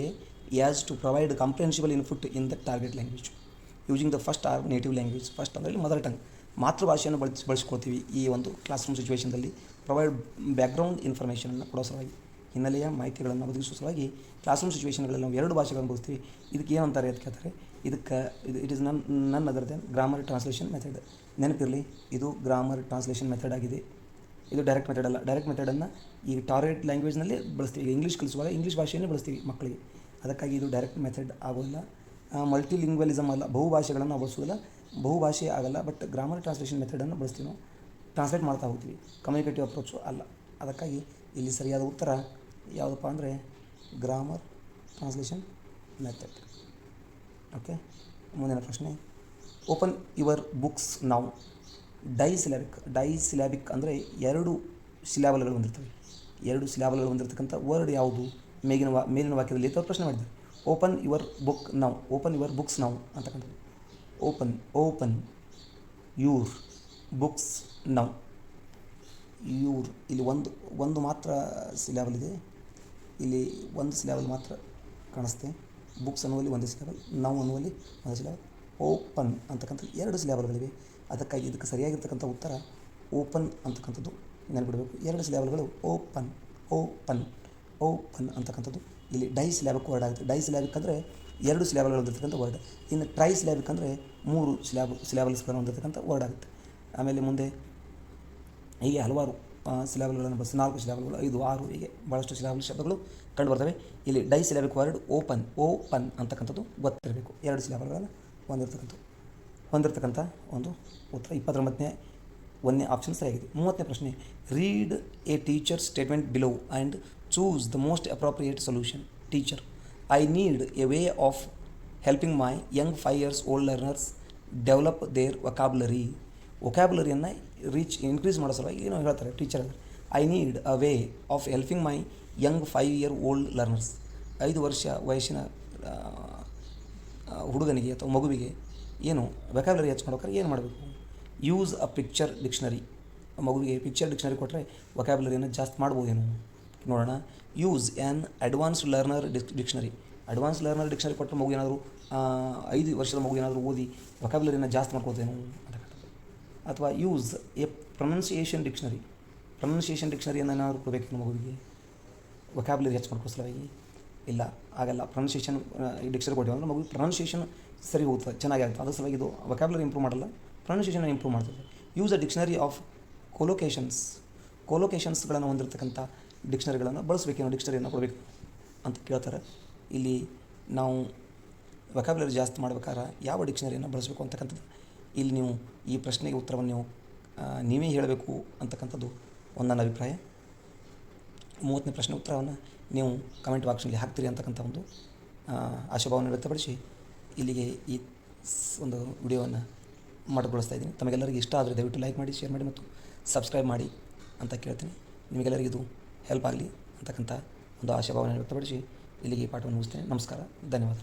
as to provide comprehensible input in the target language using the first or native language. First ಅಂದರೆ mother tongue, ಮಾತೃಭಾಷೆಯನ್ನು ಬಳಸ್ಕೊಳ್ತೀವಿ ಈ ಒಂದು ಕ್ಲಾಸ್ ರೂಮ್ ಸಿಚುವೇಷನ್ದಲ್ಲಿ. Provide background ಇನ್ಫಾರ್ಮೇಷನನ್ನು ಕೊಡೋ ಸಲುವಾಗಿ, ಹಿನ್ನೆಲೆಯ ಮಾಹಿತಿಗಳನ್ನು ಒದಗಿಸುವ ಸಲುವಾಗಿ ಕ್ಲಾಸ್ ರೂಮ್ ಸಿಚುವೇಷನ್ಗಳಲ್ಲಿ ನಾವು ಎರಡು ಭಾಷೆಗಳನ್ನು ಬಳಸ್ತೀವಿ. ಇದಕ್ಕೆ ಏನಂತಾರೆ ಅಂತ ಕೇಳ್ತಾರೆ, ಇದಕ್ಕೆ it is none other than grammar translation method. ನೆನಪಿರಲಿ, ಇದು ಗ್ರಾಮರ್ ಟ್ರಾನ್ಸ್ಲೇಷನ್ ಮೆಥಡ್ ಆಗಿದೆ, ಇದು ಡೈರೆಕ್ಟ್ ಮೆಥಡ್ ಅಲ್ಲ. ಡೈರೆಕ್ಟ್ ಮೆಥಡನ್ನು ಈ ಟಾರ್ಗೆಟ್ ಲ್ಯಾಂಗ್ವೇಜ್ನಲ್ಲಿ ಬಳಸ್ತೀವಿ. ಈಗ ಇಂಗ್ಲೀಷ್ ಕಲಿಸುವಾಗ ಇಂಗ್ಲೀಷ್ ಭಾಷೆಯನ್ನೇ ಬಳಸ್ತೀವಿ ಮಕ್ಕಳಿಗೆ, ಅದಕ್ಕಾಗಿ ಇದು ಡೈರೆಕ್ಟ್ ಮೆಥಡ್ ಆಗೋಲ್ಲ. ಮಲ್ಟಿಲಿಂಗ್ವಲಿಸಮ್ ಅಲ್ಲ, ಬಹುಭಾಷೆಗಳನ್ನು ನಾವು ಬಳಸೋದಿಲ್ಲ, ಬಹುಭಾಷೆ ಆಗಲ್ಲ. ಬಟ್ ಗ್ರಾಮರ್ ಟ್ರಾನ್ಸ್ಲೇಷನ್ ಮೆಥಡನ್ನು ಬಳಸ್ತೀವಿ ನಾವು, ಟ್ರಾನ್ಸ್ಲೇಟ್ ಮಾಡ್ತಾ ಹೋಗ್ತೀವಿ. ಕಮ್ಯುನಿಕೇಟಿವ್ ಅಪ್ರೋಚು ಅಲ್ಲ. ಅದಕ್ಕಾಗಿ ಇಲ್ಲಿ ಸರಿಯಾದ ಉತ್ತರ ಯಾವುದಪ್ಪ ಅಂದರೆ ಗ್ರಾಮರ್ ಟ್ರಾನ್ಸ್ಲೇಷನ್ ಮೆಥಡ್. ಓಕೆ, ಮುಂದಿನ ಪ್ರಶ್ನೆ. ಓಪನ್ ಯುವರ್ ಬುಕ್ಸ್ ನಾವು. ಡೈಸಿಲ್ಯಾಬಿಕ್ ಅಂದರೆ 2 ಸಿಲಾಬಲ್ಗಳು ಹೊಂದಿರ್ತವೆ. 2 ಸಿಲಾಬಲ್ಗಳು ಹೊಂದಿರತಕ್ಕಂಥ ವರ್ಡ್ ಯಾವುದು? ಮೇಲಿನ ವಾಕ್ಯದಲ್ಲಿ ಅಥವಾ ಪ್ರಶ್ನೆ ಮಾಡಿದ್ದಾರೆ. Open your book now, open your books now ಅಂತಕ್ಕಂಥದ್ದು. Open your books now. Your ಇಲ್ಲಿ ಒಂದು ಮಾತ್ರ ಸಿಲಾಬಲ್ ಇದೆ, ಇಲ್ಲಿ ಒಂದು ಸಿಲಾಬಲ್ ಮಾತ್ರ ಕಾಣಿಸುತ್ತೆ. ಬುಕ್ಸ್ ಅನ್ನುವಲ್ಲಿ ಒಂದು ಸಿಲಾಬಲ್, ನೌ ಅನ್ನುವಲ್ಲಿ ಒಂದು ಸಿಲಾಬಲ್. ಓಪನ್ ಅಂತಕ್ಕಂಥ 2 ಸಿಲಾಬಲ್ಗಳಿವೆ. ಅದಕ್ಕಾಗಿ ಇದಕ್ಕೆ ಸರಿಯಾಗಿರ್ತಕ್ಕಂಥ ಉತ್ತರ ಓಪನ್ ಅಂತಕ್ಕಂಥದ್ದು. ನೆನಪಿಡಬೇಕು, 2 ಸಿಲಾಬಲ್ಗಳು ಓಪನ್ ಅಂತಕ್ಕಂಥದ್ದು. ಇಲ್ಲಿ ಡೈಸಿಲ್ಯಾಬಿಕ್ ವರ್ಡ್ ಆಗುತ್ತೆ. ಡೈಸಿಲ್ಯಾಬಿಕ್ ಅಂದರೆ 2 ಸಿಲಾಬಲ್ಗಳು ಹೊಂದಿರತಕ್ಕಂಥ ವರ್ಡ್. ಇನ್ನು ಟ್ರೈಸಿಲ್ಯಾಬಿಕ್ ಅಂದರೆ 3 ಸಿಲಾಬಲ್ಸ್ಗಳನ್ನು ಹೊಂದಿರತಕ್ಕಂಥ ವರ್ಡ್ ಆಗುತ್ತೆ. ಆಮೇಲೆ ಮುಂದೆ ಹೀಗೆ ಹಲವಾರು ಸಿಲಾಬಲ್ಗಳನ್ನು ಬಳಸಿ 4 ಸಿಲಾಬಲ್ಗಳು, 5, 6 ಹೀಗೆ ಭಾಳಷ್ಟು ಸಿಲಾಬಲ್ ಶಬ್ದಗಳು ಕಂಡು ಬರ್ತವೆ. ಇಲ್ಲಿ ಡೈಸಿಲ್ಯಾಬಿಕ್ ವರ್ಡ್ ಓಪನ್ ಅಂತಕ್ಕಂಥದ್ದು ಗೊತ್ತಿರಬೇಕು. 2 ಸಿಲಾಬಲ್ಗಳನ್ನು ಹೊಂದಿರತಕ್ಕಂಥ ಒಂದು ಉತ್ತರ. 29ನೇ ಆಪ್ಷನ್ ಸರಿಯಾಗಿದೆ. 30ನೇ ಪ್ರಶ್ನೆ. Read a teacher statement below and choose the most appropriate solution. Teacher, I need a way of helping my young 5 years old learners develop their ವೊಕ್ಯಾಬುಲರಿಯನ್ನು ಇನ್ಕ್ರೀಸ್ ಮಾಡೋ ಸಲುವಾಗಿ ಏನೋ ಹೇಳ್ತಾರೆ teacher. I need a way of helping my young 5 year old learners. 5 ವರ್ಷ ವಯಸ್ಸಿನ ಹುಡುಗನಿಗೆ ಅಥವಾ ಮಗುವಿಗೆ ಏನು ವೊಕ್ಯಾಬುಲರಿ ಹೆಚ್ಚು ಏನು ಮಾಡಬೇಕು? Use a picture dictionary. ಮಗುವಿಗೆ ಪಿಕ್ಚರ್ ಡಿಕ್ಷನರಿ ಕೊಟ್ಟರೆ ವೊಕ್ಯಾಬುಲರಿಯನ್ನು ಜಾಸ್ತಿ ಮಾಡ್ಬೋದೇನು ನೋಡೋಣ. Use an advanced learner dictionary. Advance learner dictionary ಕೊಟ್ಟರೆ ಮಗು ಏನಾದರೂ 5 ವರ್ಷದ ಮಗು ಏನಾದರೂ ಓದಿ ವೊಕ್ಯಾಬುಲರಿಯನ್ನು ಜಾಸ್ತಿ ಮಾಡ್ಕೋತೇನು ಅಂತಕ್ಕಂಥದ್ದು. ಅಥವಾ use a pronunciation dictionary. Pronunciation ಡಿಕ್ಷನರಿಯನ್ನು ಏನಾದರೂ ಕೊಡಬೇಕು ಮಗುವಿಗೆ ವೊಕ್ಯಾಬುಲರಿ ಹೆಚ್ಚು ಮಾಡ್ಕೋ ಸಲುವಾಗಿ? ಇಲ್ಲ, ಆಗಲ್ಲ. ಪ್ರೊನೌನ್ಸಿಯೇಷನ್ ಡಿಕ್ಷನರಿ ಕೊಟ್ಟಿವಿ ಅಂದರೆ ಮಗು ಪ್ರೊನೌನ್ಸಿಯೇಷನ್ ಸರಿ ಹೋಗ್ತದೆ, ಚೆನ್ನಾಗಿ ಆಗುತ್ತೆ. ಅದ್ರ ಸಲುವಾಗಿ ಇದು ವೊಕ್ಯಾಬುಲರಿ ಇಂಪ್ರೂವ್ ಮಾಡಲ್ಲ, ಪ್ರೊನೌನ್ಸಿಯೇಷನ್ ಇಂಪ್ರೂವ್ ಮಾಡ್ತದೆ. ಯೂಸ್ ಅ ಡಿಕ್ಷನರಿ ಆಫ್ ಕೊಲೊಕೇಶನ್ಸ್ಗಳನ್ನು ಹೊಂದಿರತಕ್ಕಂಥ ಡಿಕ್ಷನರಿಗಳನ್ನು ಬಳಸಬೇಕೇನೋ, ಡಿಕ್ಷನರಿಯನ್ನು ಕೊಡಬೇಕು ಅಂತ ಕೇಳ್ತಾರೆ. ಇಲ್ಲಿ ನಾವು ವೊಕ್ಯಾಬುಲರಿ ಜಾಸ್ತಿ ಮಾಡ್ಬೇಕಾದ್ರೆ ಯಾವ ಡಿಕ್ಷನರಿಯನ್ನು ಬಳಸಬೇಕು ಅಂತಕ್ಕಂಥದ್ದು ಇಲ್ಲಿ ನೀವು ಈ ಪ್ರಶ್ನೆಗೆ ಉತ್ತರವನ್ನು ನೀವು ನೀವೇ ಹೇಳಬೇಕು ಅಂತಕ್ಕಂಥದ್ದು ನನ್ನ ಅಭಿಪ್ರಾಯ. 30ನೇ ಪ್ರಶ್ನೆ ಉತ್ತರವನ್ನು ನೀವು ಕಮೆಂಟ್ ಬಾಕ್ಸ್ನಲ್ಲಿ ಹಾಕ್ತೀರಿ ಅಂತಕ್ಕಂಥ ಒಂದು ಆಶಾಭಾವನೆ ವ್ಯಕ್ತಪಡಿಸಿ ಇಲ್ಲಿಗೆ ಈ ಒಂದು ವಿಡಿಯೋವನ್ನು ಮಾಡಿಕೊಳಿಸ್ತಾ ಇದ್ದೀನಿ. ತಮಗೆಲ್ಲರಿಗೂ ಇಷ್ಟ ಆದರೆ ದಯವಿಟ್ಟು ಲೈಕ್ ಮಾಡಿ, ಶೇರ್ ಮಾಡಿ ಮತ್ತು ಸಬ್ಸ್ಕ್ರೈಬ್ ಮಾಡಿ ಅಂತ ಕೇಳ್ತೀನಿ. ನಿಮಗೆಲ್ಲರಿಗೂ ಇದು ಹೆಲ್ಪ್ ಆಗಲಿ ಅಂತಕ್ಕಂಥ ಒಂದು ಆಶಾಭಾವನೆ ವ್ಯಕ್ತಪಡಿಸಿ ಇಲ್ಲಿಗೆ ಈ ಪಾಠವನ್ನು ಮುಗಿಸ್ತೇನೆ. ನಮಸ್ಕಾರ, ಧನ್ಯವಾದ.